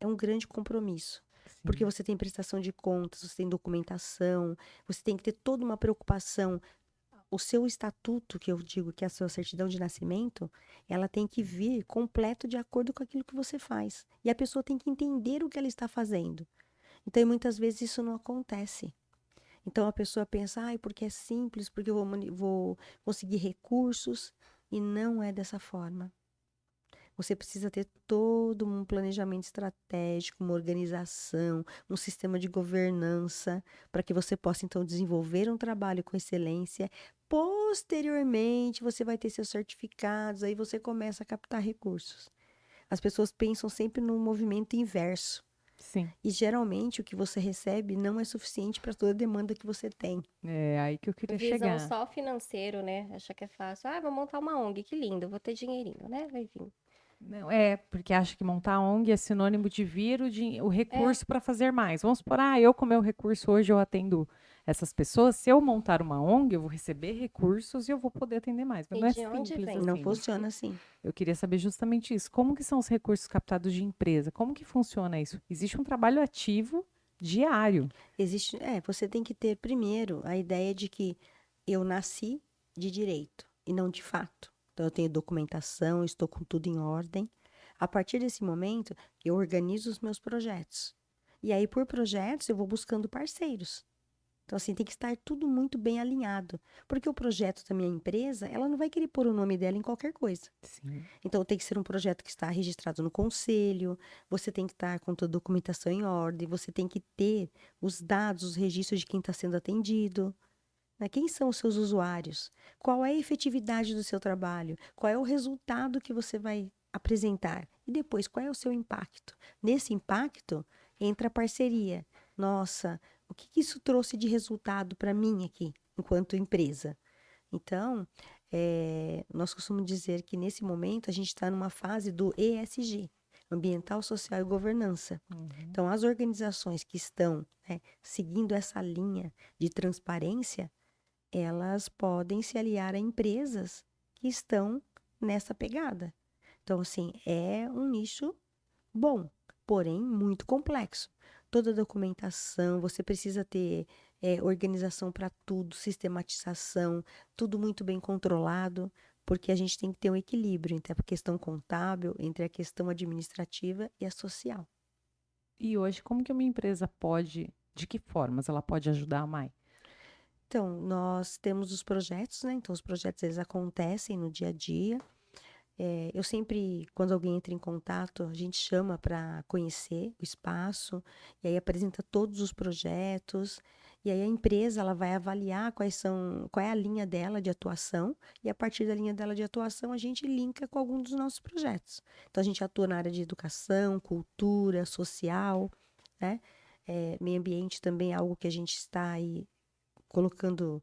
É um grande compromisso. Porque sim. você tem prestação de contas, você tem documentação, você tem que ter toda uma preocupação. O seu estatuto, que eu digo que é a sua certidão de nascimento, ela tem que vir completo de acordo com aquilo que você faz. E a pessoa tem que entender o que ela está fazendo. Então, muitas vezes isso não acontece. Então, a pessoa pensa, porque é simples, porque eu vou conseguir recursos. E não é dessa forma. Você precisa ter todo um planejamento estratégico, uma organização, um sistema de governança, para que você possa, então, desenvolver um trabalho com excelência. Posteriormente, você vai ter seus certificados, aí você começa a captar recursos. As pessoas pensam sempre no movimento inverso. Sim. E geralmente o que você recebe não é suficiente para toda a demanda que você tem. É aí que eu queria Visão chegar. só financeiro, né? Acha que é fácil. Ah, vou montar uma ONG, que lindo, vou ter dinheirinho, né? Vai vir. Não, porque acha que montar ONG é sinônimo de vir o É, recurso para fazer mais. Vamos supor, eu com meu recurso hoje eu atendo essas pessoas, se eu montar uma ONG, eu vou receber recursos e eu vou poder atender mais. Mas E não é de onde simples vem? assim, Não né? funciona assim. Eu queria saber justamente isso. Como que são os recursos captados de empresa? Como que funciona isso? Existe um trabalho ativo diário. Você tem que ter primeiro a ideia de que eu nasci de direito e não de fato. Então eu tenho documentação, estou com tudo em ordem. A partir desse momento, eu organizo os meus projetos. E aí, por projetos, eu vou buscando parceiros. Então, assim, tem que estar tudo muito bem alinhado. Porque o projeto da minha empresa, ela não vai querer pôr o nome dela em qualquer coisa. Sim. Então, tem que ser um projeto que está registrado no conselho, você tem que estar com toda a documentação em ordem, você tem que ter os dados, os registros de quem está sendo atendido, né? Quem são os seus usuários? Qual é a efetividade do seu trabalho? Qual é o resultado que você vai apresentar? E depois, qual é o seu impacto? Nesse impacto, entra a parceria. Nossa, o que isso trouxe de resultado para mim aqui, enquanto empresa? Então, nós costumamos dizer que nesse momento a gente está numa fase do ESG, ambiental, social e governança. Então, as organizações que estão, né, seguindo essa linha de transparência, elas podem se aliar a empresas que estão nessa pegada. Então, assim, é um nicho bom, porém muito complexo. Toda a documentação, você precisa ter organização para tudo, sistematização, tudo muito bem controlado, porque a gente tem que ter um equilíbrio entre a questão contábil, entre a questão administrativa e a social. E hoje, como que uma empresa pode, de que formas ela pode ajudar a Mai? Então, nós temos os projetos, né? Então, os projetos, eles acontecem no dia a dia. Eu sempre, quando alguém entra em contato, a gente chama para conhecer o espaço, e aí apresenta todos os projetos, e aí a empresa ela vai avaliar qual é a linha dela de atuação, e a partir da linha dela de atuação a gente linka com algum dos nossos projetos. Então a gente atua na área de educação, cultura, social, né? Meio ambiente também é algo que a gente está aí colocando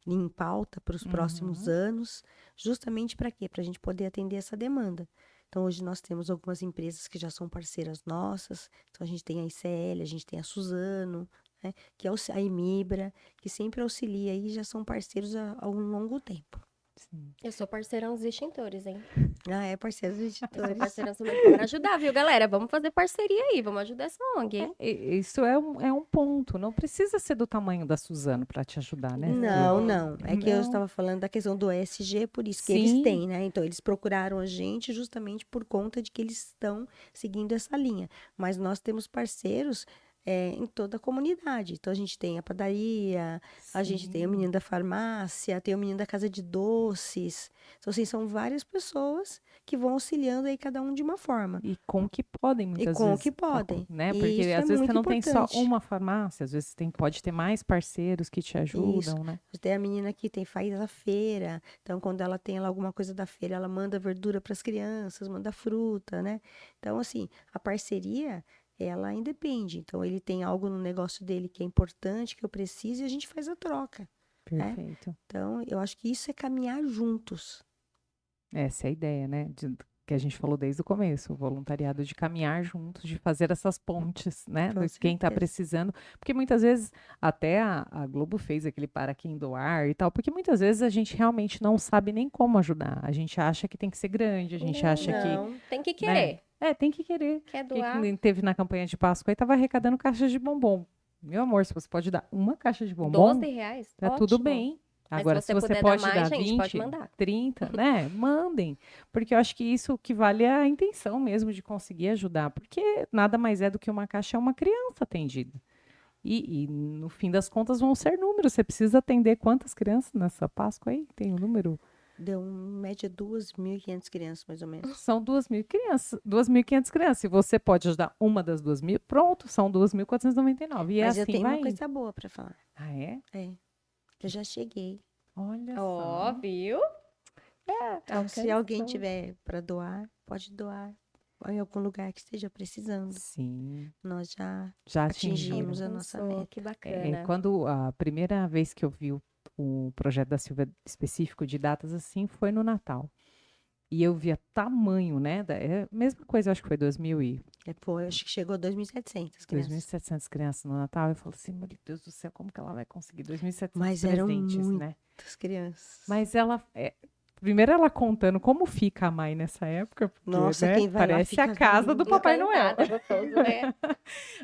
em pauta para os próximos anos, justamente para quê? Para a gente poder atender essa demanda. Então, hoje nós temos algumas empresas que já são parceiras nossas. Então, a gente tem a ICL, a gente tem a Suzano, né, que é a Emibra, que sempre auxilia e já são parceiros há um longo tempo. Sim. Eu sou parceira dos extintores, hein? É parceiro dos Eu sou editores. parceira para ajudar, viu, galera? Vamos fazer parceria aí, vamos ajudar essa ONG, hein? Isso é um ponto. Não precisa ser do tamanho da Suzano para te ajudar, né? Não, não. É que eu Não. estava falando da questão do ESG, por isso que eles Sim. têm, né? Então, eles procuraram a gente justamente por conta de que eles estão seguindo essa linha. Mas nós temos parceiros em toda a comunidade. Então, a gente tem a padaria, a gente tem o menino da farmácia, tem o menino da casa de doces. Então, assim, são várias pessoas que vão auxiliando aí cada um de uma forma. E com o que podem, muitas com o vezes. que podem. Né? E Porque isso é às vezes você muito não tem só importante. uma farmácia, às vezes pode ter mais parceiros que te ajudam, né? Tem a menina que faz a feira. Então, quando ela tem lá alguma coisa da feira, ela manda verdura para as crianças, manda fruta, né? Então, assim, a parceria, ela independe. Então, ele tem algo no negócio dele que é importante, que eu preciso, e a gente faz a troca. Perfeito. Então, eu acho que isso é caminhar juntos. Essa é a ideia, né? Que a gente falou desde o começo, o voluntariado de caminhar juntos, de fazer essas pontes, né? Com De quem está certeza. precisando. Porque muitas vezes, até a Globo fez aquele para quem doar e tal, porque muitas vezes a gente realmente não sabe nem como ajudar. A gente acha que tem que ser grande, a gente acha que. Não, tem que querer. Tem que querer. Quer Que doar? nem teve na campanha de Páscoa e estava arrecadando caixas de bombom. Meu amor, se você pode dar uma caixa de bombom, R$12? tá tudo Ótimo. bem. Mas Agora, se se você você puder dar pode mais, dar gente, 20, pode mandar. 30, né? Mandem. Porque eu acho que isso que vale é a intenção mesmo de conseguir ajudar. Porque nada mais é do que uma caixa é uma criança atendida. E no fim das contas vão ser números. Você precisa atender quantas crianças nessa Páscoa aí? Tem um número? Deu, em média, 2.500 crianças, mais ou menos. São 2.000 crianças, 2.500 crianças. Se você pode ajudar uma das 2.000, pronto, são 2.499. E Mas assim eu tenho vai uma indo. coisa boa para falar. Ah, é? Eu já cheguei. Olha Ó, só. viu? Então, se alguém tiver para doar, pode doar em algum lugar que esteja precisando. Sim, Nós já atingimos a Alcançou, nossa meta. que bacana. Quando a primeira vez que eu vi o projeto da Silvia específico de datas assim foi no Natal. E eu via tamanho, né? É a mesma coisa, eu acho que foi 2000 e Depois, acho que chegou a 2.700 crianças. 2.700 crianças no Natal. Eu falo assim, meu Deus do céu, como que ela vai conseguir 2.700 Mas eram presentes, né? muitas crianças. Mas primeiro ela contando como fica a mãe nessa época, porque, Nossa, né, quem vai lá parece a fica casa do Papai Noel. Encantada, gostoso, né?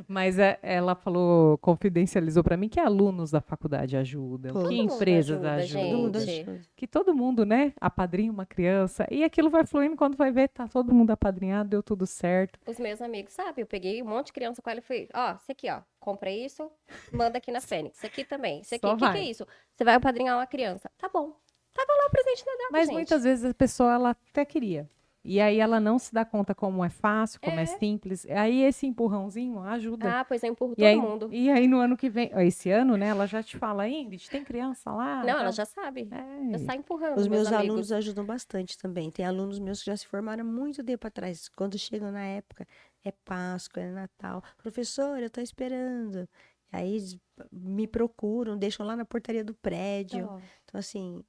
Mas ela falou, confidencializou para mim que alunos da faculdade ajudam, que Todos. Todo mundo empresas ajuda, Todo mundo ajudam, gente. ajuda. que todo mundo, né, apadrinha uma criança. E aquilo vai fluindo, quando vai ver, tá todo mundo apadrinhado, deu tudo certo. Os meus amigos, sabe? Eu peguei um monte de criança com ela e falei, ó, isso aqui, ó, compra isso, manda aqui na Fênix. Isso aqui também. Isso aqui, Só o que que é vai. isso? Você vai apadrinhar uma criança. Tá bom. Tava lá o presente da data, Mas gente. muitas vezes a pessoa, ela até queria. E aí ela não se dá conta como é fácil, como é É. simples. Aí esse empurrãozinho ajuda. Ah, pois eu empurro E todo aí, mundo. e aí no ano que vem, ó, esse ano, né, ela já te fala, Ingrid, tem criança lá? Não, ela Tal. já sabe. É, Já sai empurrando Os meus meus alunos amigos. ajudam bastante também. Tem alunos meus que já se formaram há muito tempo atrás. Quando chegam na época, é Páscoa, é Natal. Professor, eu estou esperando. Aí eles me procuram, deixam lá na portaria do prédio. Ó, Então, assim,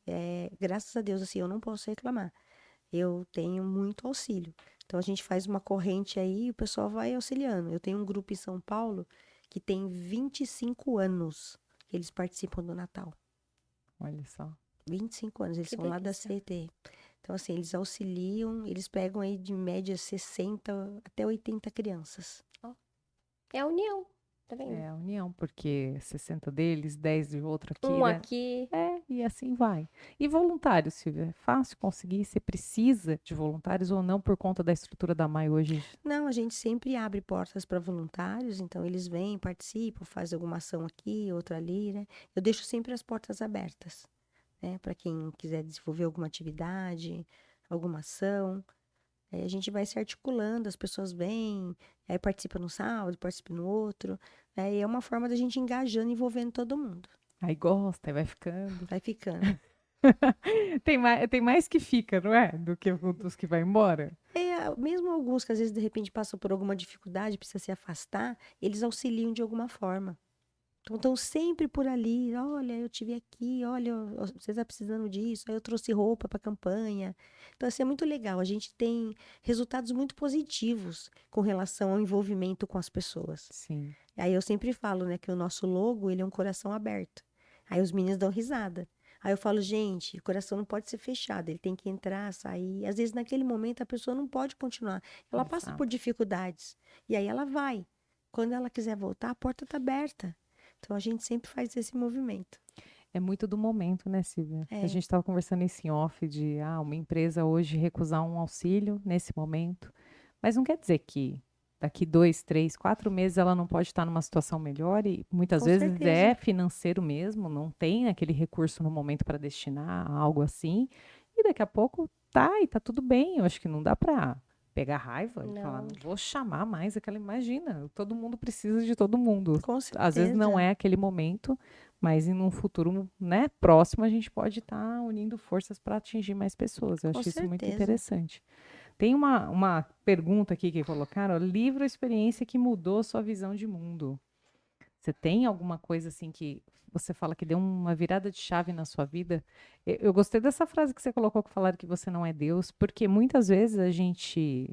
graças a Deus, assim, eu não posso reclamar. Eu tenho muito auxílio. Então, a gente faz uma corrente aí e o pessoal vai auxiliando. Eu tenho um grupo em São Paulo que tem 25 anos que eles participam do Natal. olha só. 25 anos, eles Que são lá da delícia. CT. Então, assim, eles auxiliam, eles pegam aí de média 60 até 80 crianças. É a união, tá vendo? É a união, porque 60 deles, 10 de outro aqui, Um né? aqui. E assim vai. E voluntários, Silvia? É fácil conseguir? Você precisa de voluntários ou não por conta da estrutura da MAI hoje? Não, a gente sempre abre portas para voluntários, então eles vêm, participam, fazem alguma ação aqui, outra ali, né? Eu deixo sempre as portas abertas, né? Para quem quiser desenvolver alguma atividade, alguma ação. Aí a gente vai se articulando, as pessoas vêm, aí participa no sábado, participa no outro. Aí é uma forma da gente engajando, envolvendo todo mundo. Aí gosta, aí vai ficando. Vai ficando. Tem mais que fica, não é? Do que os que vai embora. Mesmo alguns que às vezes de repente passam por alguma dificuldade, precisa se afastar, eles auxiliam de alguma forma. Então estão sempre por ali. Olha, eu tive aqui, olha, você está precisando disso. Aí eu trouxe roupa para a campanha. Então, assim, é muito legal. A gente tem resultados muito positivos com relação ao envolvimento com as pessoas. Sim. Aí eu sempre falo, né, que o nosso logo, ele é um coração aberto. Aí os meninos dão risada. Aí eu falo, gente, o coração não pode ser fechado, ele tem que entrar, sair. Às vezes, naquele momento, a pessoa não pode continuar. Ela passa por Exato. dificuldades. E aí ela vai. Quando ela quiser voltar, a porta está aberta. Então, a gente sempre faz esse movimento. É muito do momento, né, Silvia? A É, gente estava conversando isso em off de uma empresa hoje recusar um auxílio nesse momento, mas não quer dizer que daqui 2, 3, 4 meses ela não pode estar numa situação melhor e muitas com vezes é certeza. financeiro mesmo, não tem aquele recurso no momento para destinar a algo assim, e daqui a pouco e tá tudo bem. Eu acho que não dá para pegar raiva e falar, Não. não vou chamar mais aquela. Imagina, todo mundo precisa de todo mundo. Com Às vezes não certeza. é aquele momento, mas em um futuro, né, próximo a gente pode estar unindo forças para atingir mais pessoas. Eu Com acho isso muito certeza. interessante. Tem uma pergunta aqui que colocaram, ó, livro ou experiência que mudou sua visão de mundo. Você tem alguma coisa assim que você fala que deu uma virada de chave na sua vida? Eu gostei dessa frase que você colocou, que falaram que você não é Deus, porque muitas vezes a gente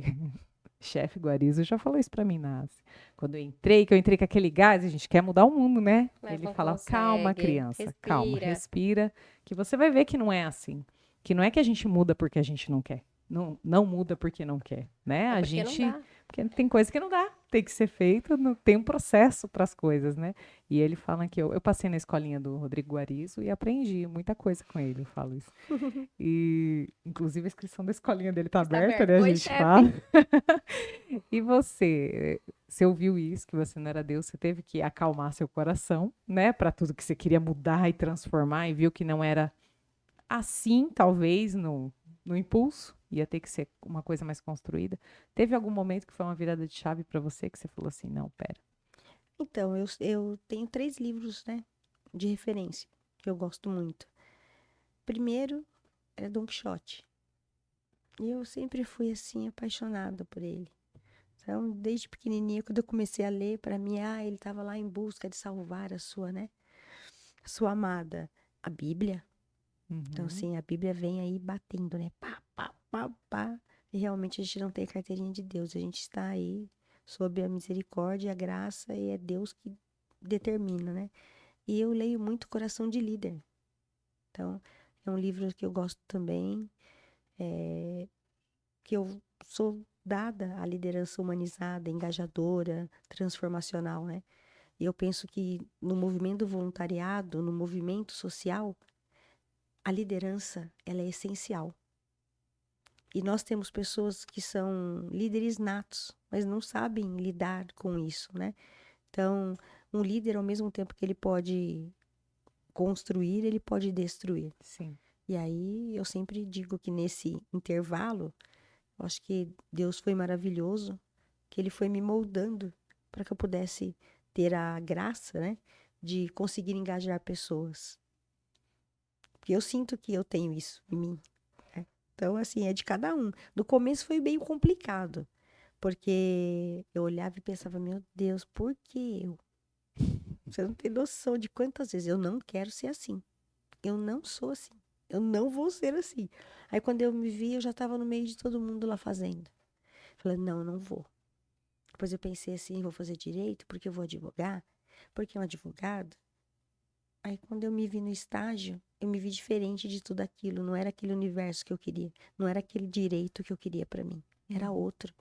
chefe Guarizo já falou isso pra mim, Nasce. Quando que eu entrei com aquele gás, a gente quer mudar o mundo, né? Mas Ele não fala, calma, consegue. criança, calma, Respira. respira, que você vai ver que não é assim. Que não é que a gente muda porque a gente não quer. Não, não muda porque não quer, né? É A porque não gente, dá. porque tem coisa que não dá, tem que ser feito, tem um processo para as coisas, né? E ele fala que eu passei na escolinha do Rodrigo Guarizo e aprendi muita coisa com ele, eu falo isso. E, inclusive, a inscrição da escolinha dele tá Está aberta, aberto. né? A Oi, gente chefe. fala. E você ouviu isso, que você não era Deus, você teve que acalmar seu coração, né? Para tudo que você queria mudar e transformar, e viu que não era assim, talvez, no impulso, ia ter que ser uma coisa mais construída. Teve algum momento que foi uma virada de chave para você, que você falou assim, não, pera. Então, eu tenho 3 livros, né, de referência, que eu gosto muito. Primeiro é Don Quixote. E eu sempre fui, assim, apaixonada por ele. Então, desde pequenininha, quando eu comecei a ler, para mim, ele estava lá em busca de salvar a sua, né, a sua amada. A Bíblia. Então, Uhum. assim, a Bíblia vem aí batendo, né, pá, pá. babá. E realmente a gente não tem carteirinha de Deus. A gente está aí sob a misericórdia e a graça, e é Deus que determina, né? E eu leio muito Coração de Líder. Então, é um livro que eu gosto também, que eu sou dada à liderança humanizada, engajadora, transformacional, né? E eu penso que no movimento voluntariado, no movimento social, a liderança, ela é essencial. E nós temos pessoas que são líderes natos, mas não sabem lidar com isso, né? Então, um líder, ao mesmo tempo que ele pode construir, ele pode destruir. Sim. E aí, eu sempre digo que nesse intervalo, eu acho que Deus foi maravilhoso, que Ele foi me moldando para que eu pudesse ter a graça, né, de conseguir engajar pessoas. Porque eu sinto que eu tenho isso em mim. Né? Então, assim, é de cada um. No começo foi bem complicado, porque eu olhava e pensava, meu Deus, por que eu? Você não tem noção de quantas vezes eu não quero ser assim. Eu não sou assim. Eu não vou ser assim. Aí quando eu me vi, eu já estava no meio de todo mundo lá fazendo. Falei, não, eu não vou. Depois eu pensei assim, vou fazer direito, porque eu vou advogar, porque é um advogado. Aí quando eu me vi no estágio, eu me vi diferente de tudo aquilo. Não era aquele universo que eu queria. Não era aquele direito que eu queria para mim. Era outro.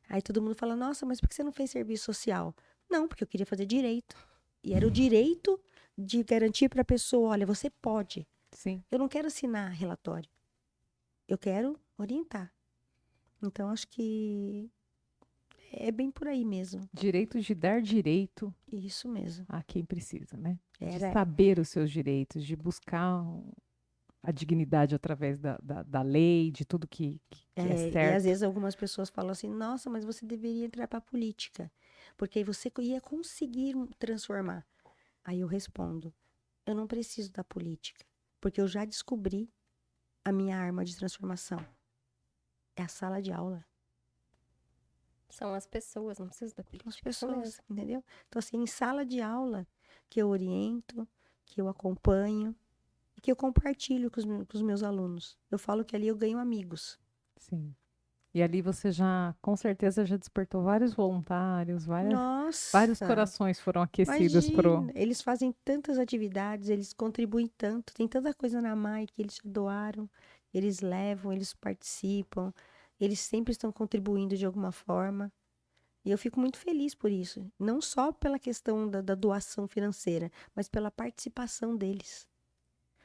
Aí todo mundo fala, nossa, mas por que você não fez serviço social? Não, porque eu queria fazer direito. E era o direito de garantir para a pessoa, olha, você pode. Sim. Eu não quero assinar relatório. Eu quero orientar. Então, acho que é bem por aí mesmo. Direito de dar direito Isso mesmo. a quem precisa, né? De Era, saber os seus direitos, de buscar a dignidade através da lei, de tudo que é e às certo. vezes algumas pessoas falam assim, nossa, mas você deveria entrar para a política, porque aí você ia conseguir transformar. Aí eu respondo, eu não preciso da política, porque eu já descobri a minha arma de transformação. É a sala de aula. São as pessoas, não precisa da política. As Isso pessoas, mesmo. entendeu? Então, assim, em sala de aula, que eu oriento, que eu acompanho, e que eu compartilho com os meus alunos. Eu falo que ali eu ganho amigos. Sim. E ali você já, com certeza, já despertou vários voluntários, vários Nossa, corações foram aquecidos pro. imagina, eles fazem tantas atividades, eles contribuem tanto, tem tanta coisa na MAI que eles já doaram, eles levam, eles participam, eles sempre estão contribuindo de alguma forma. E eu fico muito feliz por isso, não só pela questão da doação financeira, mas pela participação deles.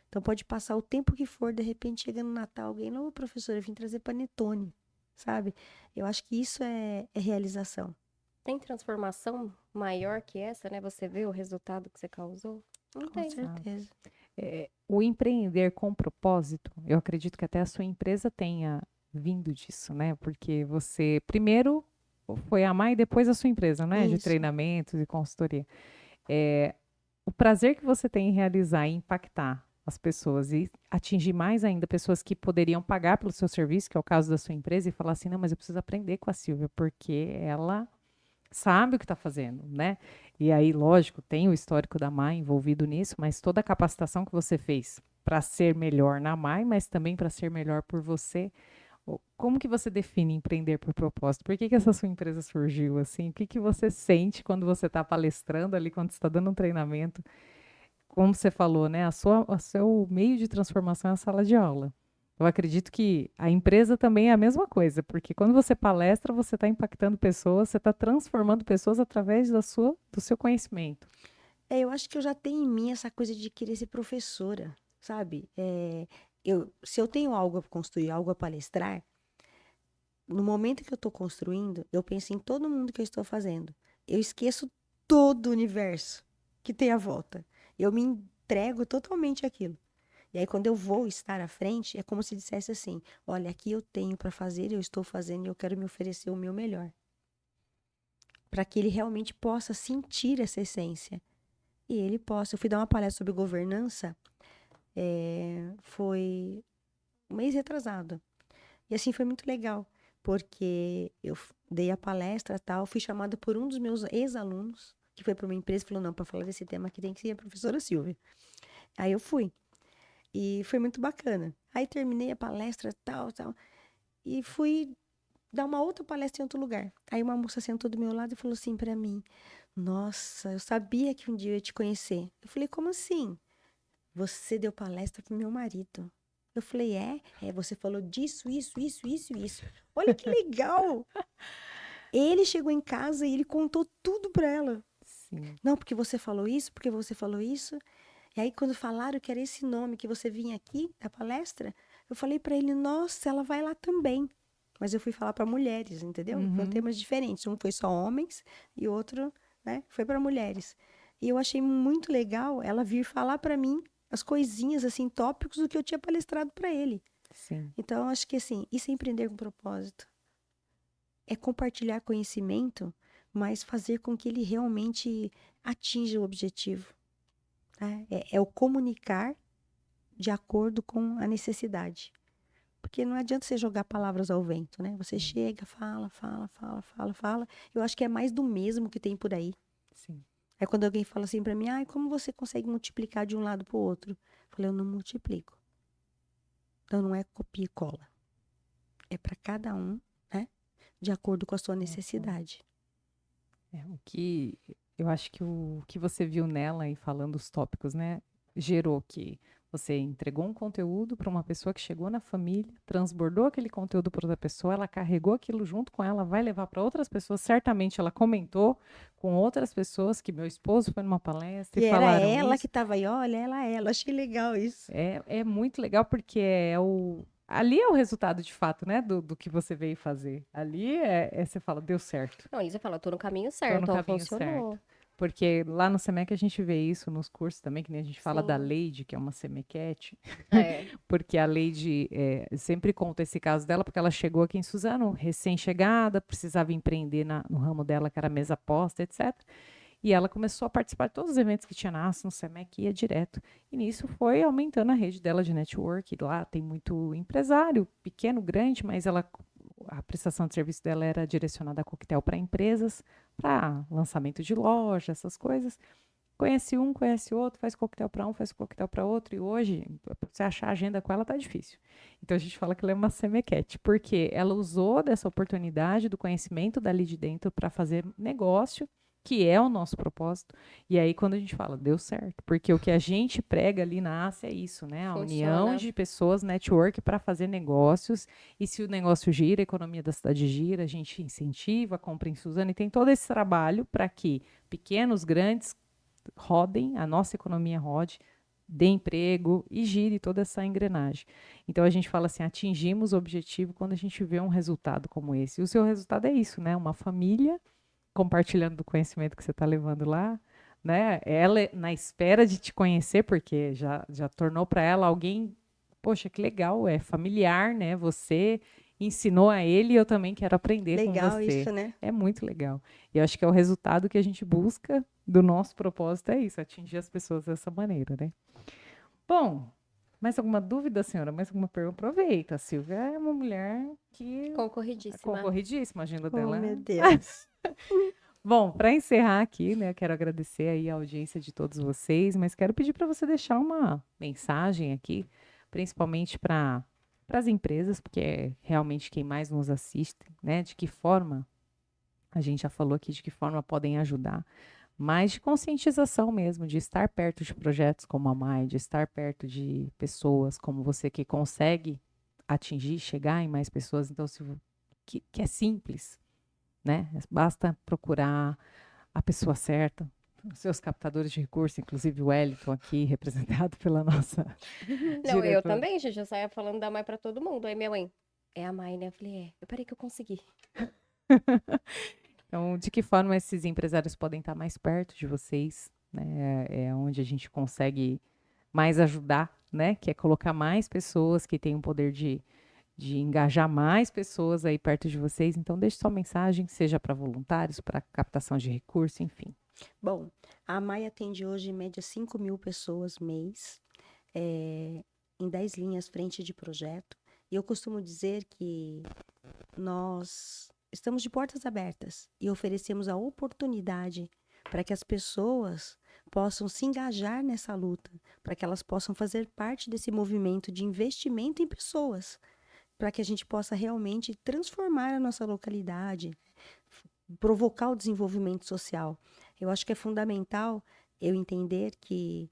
Então pode passar o tempo que for, de repente chega no Natal, alguém, ô professora, eu vim trazer panetone, sabe? Eu acho que isso é realização. Tem transformação maior que essa, né? Você vê o resultado que você causou? Não Com tem. certeza. O empreender com propósito, eu acredito que até a sua empresa tenha vindo disso, né? Porque você primeiro foi a MAI e depois a sua empresa, né? De Isso. treinamentos e consultoria. O prazer que você tem em realizar e impactar as pessoas e atingir mais ainda pessoas que poderiam pagar pelo seu serviço, que é o caso da sua empresa, e falar assim, não, mas eu preciso aprender com a Silvia, porque ela sabe o que está fazendo, né? E aí, lógico, tem o histórico da MAI envolvido nisso, mas toda a capacitação que você fez para ser melhor na MAI, mas também para ser melhor por você. Como que você define empreender por propósito? Por que essa sua empresa surgiu assim? O que você sente quando você está palestrando ali, quando você está dando um treinamento? Como você falou, né? O seu meio de transformação é a sala de aula. Eu acredito que a empresa também é a mesma coisa, porque quando você palestra, você está impactando pessoas, você está transformando pessoas através do seu conhecimento. Eu acho que eu já tenho em mim essa coisa de querer ser professora, sabe? Se eu tenho algo a construir, algo a palestrar, no momento que eu estou construindo, eu penso em todo mundo que eu estou fazendo. Eu esqueço todo o universo que tem à volta. Eu me entrego totalmente àquilo. E aí, quando eu vou estar à frente, é como se dissesse assim: olha, aqui eu tenho para fazer, eu estou fazendo e eu quero me oferecer o meu melhor. Para que ele realmente possa sentir essa essência. E ele possa. Eu fui dar uma palestra sobre governança, foi um mês retrasado. E assim foi muito legal, porque eu dei a palestra e tal, fui chamada por um dos meus ex-alunos, que foi para uma empresa e falou: não, para falar desse tema aqui tem que ser a professora Silvia. Aí eu fui. E foi muito bacana. Aí terminei a palestra, tal. e fui dar uma outra palestra em outro lugar. Aí uma moça sentou do meu lado e falou assim pra mim: Nossa, eu sabia que um dia eu ia te conhecer. Eu falei: Como assim? Você deu palestra pro meu marido. Eu falei: você falou disso, isso. Olha que legal! Ele chegou em casa e ele contou tudo pra ela. Sim. Não, porque você falou isso, porque você falou isso. E aí, quando falaram que era esse nome que você vinha aqui, da palestra, eu falei pra ele: Nossa, ela vai lá também. Mas eu fui falar pra mulheres, entendeu? Foram temas diferentes. Um foi só homens e outro, né, foi pra mulheres. E eu achei muito legal ela vir falar pra mim as coisinhas, assim, tópicos do que eu tinha palestrado pra ele. Sim. Então, eu acho que, assim, isso é empreender com propósito. É compartilhar conhecimento, mas fazer com que ele realmente atinja o objetivo. Tá? É o comunicar de acordo com a necessidade. Porque não adianta você jogar palavras ao vento, né? Você chega, fala. Eu acho que é mais do mesmo que tem por aí. Sim. É quando alguém fala assim pra mim: como você consegue multiplicar de um lado pro outro? Eu falei: eu não multiplico. Então não é copia e cola. É para cada um, né? De acordo com a sua necessidade. O que eu acho que o que você viu nela e falando os tópicos, né, gerou que você entregou um conteúdo para uma pessoa que chegou na família, transbordou aquele conteúdo para outra pessoa, ela carregou aquilo junto com ela, vai levar para outras pessoas. Certamente ela comentou com outras pessoas que meu esposo foi numa palestra E e era falaram ela isso. que estava aí, olha, ela. Achei legal isso. É muito legal porque ali é o resultado de fato, né, do que você veio fazer. Ali você fala, deu certo. Não, isso fala, tô no caminho Tô no certo, ó, caminho funcionou. certo. Porque lá no SEMEC a gente vê isso nos cursos também, que nem a gente fala da Sim. Leide, que é uma SEMECete, É. porque a Leide sempre conta esse caso dela, porque ela chegou aqui em Suzano, recém-chegada, precisava empreender no ramo dela, que era mesa posta, etc. E ela começou a participar de todos os eventos que tinha no SEMEC, ia direto. E nisso foi aumentando a rede dela de network. Lá tem muito empresário, pequeno, grande, mas a prestação de serviço dela era direcionada a coquetel para empresas, para lançamento de loja, essas coisas. Conhece um, conhece outro, faz coquetel para um, faz coquetel para outro. E hoje, para você achar agenda com ela, tá difícil. Então a gente fala que ela é uma semequete, porque ela usou dessa oportunidade do conhecimento dali de dentro para fazer negócio, que é o nosso propósito. E aí, quando a gente fala, deu certo, porque o que a gente prega ali na ACE é isso, né? A união Funciona. de pessoas, network para fazer negócios. E se o negócio gira, a economia da cidade gira, a gente incentiva a compra em Suzano e tem todo esse trabalho para que pequenos, grandes rodem, a nossa economia rode, dê emprego e gire toda essa engrenagem. Então a gente fala assim, atingimos o objetivo quando a gente vê um resultado como esse. E o seu resultado é isso, né? Uma família compartilhando do conhecimento que você está levando lá, né? Ela na espera de te conhecer, porque já tornou para ela alguém, poxa, que legal, é familiar, né? Você ensinou a ele e eu também quero aprender com Legal você. isso, né? É muito legal. E eu acho que é o resultado que a gente busca do nosso propósito, é isso, atingir as pessoas dessa maneira, né? Bom, mais alguma dúvida, senhora? Mais alguma pergunta? Aproveita, a Silvia é uma mulher que Concorridíssima. concorridíssima, a agenda Oh, dela. meu Deus. Bom, para encerrar aqui, né, quero agradecer aí a audiência de todos vocês, mas quero pedir para você deixar uma mensagem aqui, principalmente para as empresas, porque é realmente quem mais nos assiste, né? De que forma, a gente já falou aqui, de que forma podem ajudar, mas de conscientização mesmo, de estar perto de projetos como a MAI, de estar perto de pessoas como você que consegue atingir, chegar em mais pessoas, então que é simples, né? Basta procurar a pessoa certa, os seus captadores de recursos, inclusive o Wellington aqui, representado pela nossa Não, eu diretora. também, gente, eu saía falando da Mai pra todo mundo. Aí minha mãe, é a Mai, né? Eu falei, eu parei que eu consegui. Então, de que forma esses empresários podem estar mais perto de vocês, né? É onde a gente consegue mais ajudar, né? Que é colocar mais pessoas que têm o poder de engajar mais pessoas aí perto de vocês. Então, deixe sua mensagem, seja para voluntários, para captação de recursos, enfim. Bom, a MAI atende hoje em média 5.000 pessoas mês, em 10 linhas frente de projeto. E eu costumo dizer que nós estamos de portas abertas e oferecemos a oportunidade para que as pessoas possam se engajar nessa luta, para que elas possam fazer parte desse movimento de investimento em pessoas. para que a gente possa realmente transformar a nossa localidade, provocar o desenvolvimento social. Eu acho que é fundamental eu entender que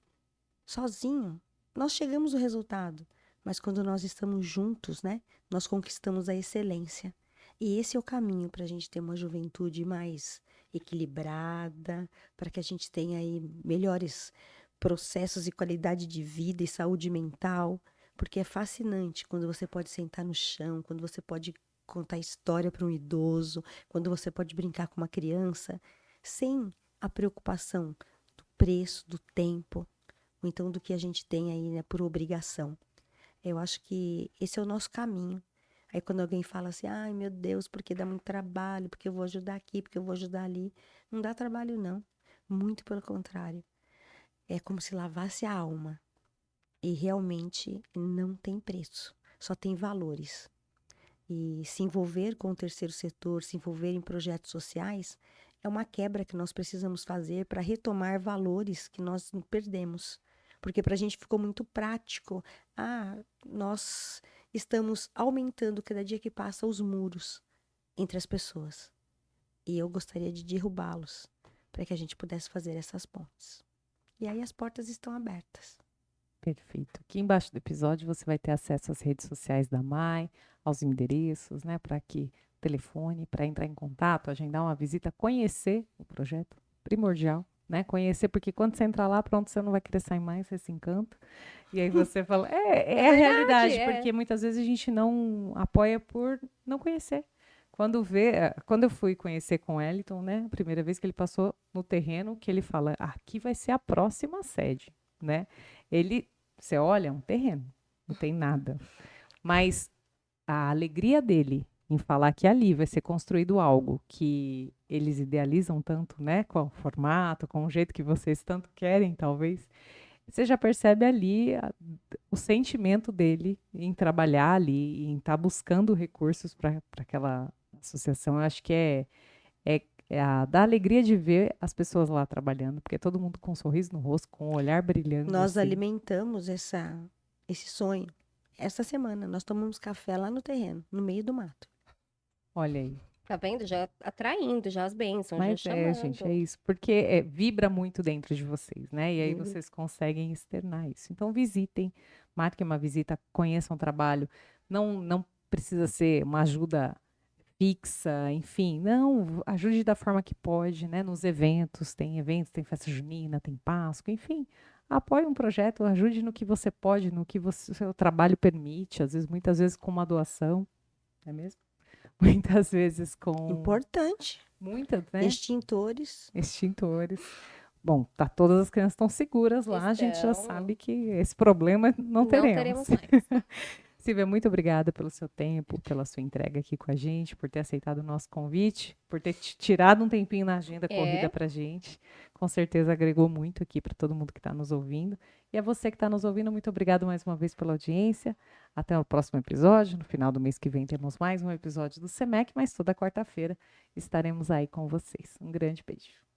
sozinho nós chegamos ao resultado, mas quando nós estamos juntos, né, nós conquistamos a excelência. E esse é o caminho para a gente ter uma juventude mais equilibrada, para que a gente tenha aí melhores processos e qualidade de vida e saúde mental, porque é fascinante quando você pode sentar no chão, quando você pode contar história para um idoso, quando você pode brincar com uma criança, sem a preocupação do preço, do tempo, ou então do que a gente tem aí, né, por obrigação. Eu acho que esse é o nosso caminho. Aí quando alguém fala assim, ai meu Deus, porque dá muito trabalho, porque eu vou ajudar aqui, porque eu vou ajudar ali. Não dá trabalho não, muito pelo contrário. É como se lavasse a alma. E realmente não tem preço, só tem valores. E se envolver com o terceiro setor, se envolver em projetos sociais, é uma quebra que nós precisamos fazer para retomar valores que nós perdemos. Porque para a gente ficou muito prático. Nós estamos aumentando cada dia que passa os muros entre as pessoas. E eu gostaria de derrubá-los para que a gente pudesse fazer essas pontes. E aí as portas estão abertas. Perfeito. Aqui embaixo do episódio você vai ter acesso às redes sociais da Mai, aos endereços, né, para que telefone, para entrar em contato, agendar uma visita, conhecer o projeto, primordial, né? Conhecer, porque quando você entrar lá, pronto, você não vai querer sair mais, você se encanta. E aí você fala, é a realidade, porque muitas vezes a gente não apoia por não conhecer. Quando eu fui conhecer com o Eliton, né, a primeira vez que ele passou no terreno, que ele fala, aqui vai ser a próxima sede, né? Você olha, é um terreno, não tem nada. Mas a alegria dele em falar que ali vai ser construído algo que eles idealizam tanto, né? Com o formato, com o jeito que vocês tanto querem, talvez. Você já percebe ali o sentimento dele em trabalhar ali, em estar buscando recursos para aquela associação. Eu acho que da alegria de ver as pessoas lá trabalhando, porque todo mundo com um sorriso no rosto, com um olhar brilhando. Nós assim. alimentamos esse sonho. Essa semana nós tomamos café lá no terreno, no meio do mato. Olha aí. Tá vendo? Já atraindo já as bênçãos, Mas já é, chamando. gente, é isso. Porque vibra muito dentro de vocês, né? E aí Vibra. vocês conseguem externar isso. Então visitem, marquem uma visita, conheçam o trabalho. Não precisa ser uma ajuda fixa, enfim. Não, ajude da forma que pode, né? Nos eventos, tem festa junina, tem Páscoa, enfim. Apoie um projeto, ajude no que você pode, no que o seu trabalho permite, muitas vezes com uma doação, não é mesmo? Muitas vezes com... Importante. Muitas, né? Extintores. Extintores. Bom, todas as crianças estão seguras lá, a gente já Estão. sabe que esse problema não teremos. mais. Silvia, muito obrigada pelo seu tempo, pela sua entrega aqui com a gente, por ter aceitado o nosso convite, por ter tirado um tempinho na agenda corrida para a gente. Com certeza agregou muito aqui para todo mundo que está nos ouvindo. E a você que está nos ouvindo, muito obrigado mais uma vez pela audiência. Até o próximo episódio. No final do mês que vem temos mais um episódio do SEMEC, mas toda quarta-feira estaremos aí com vocês. Um grande beijo.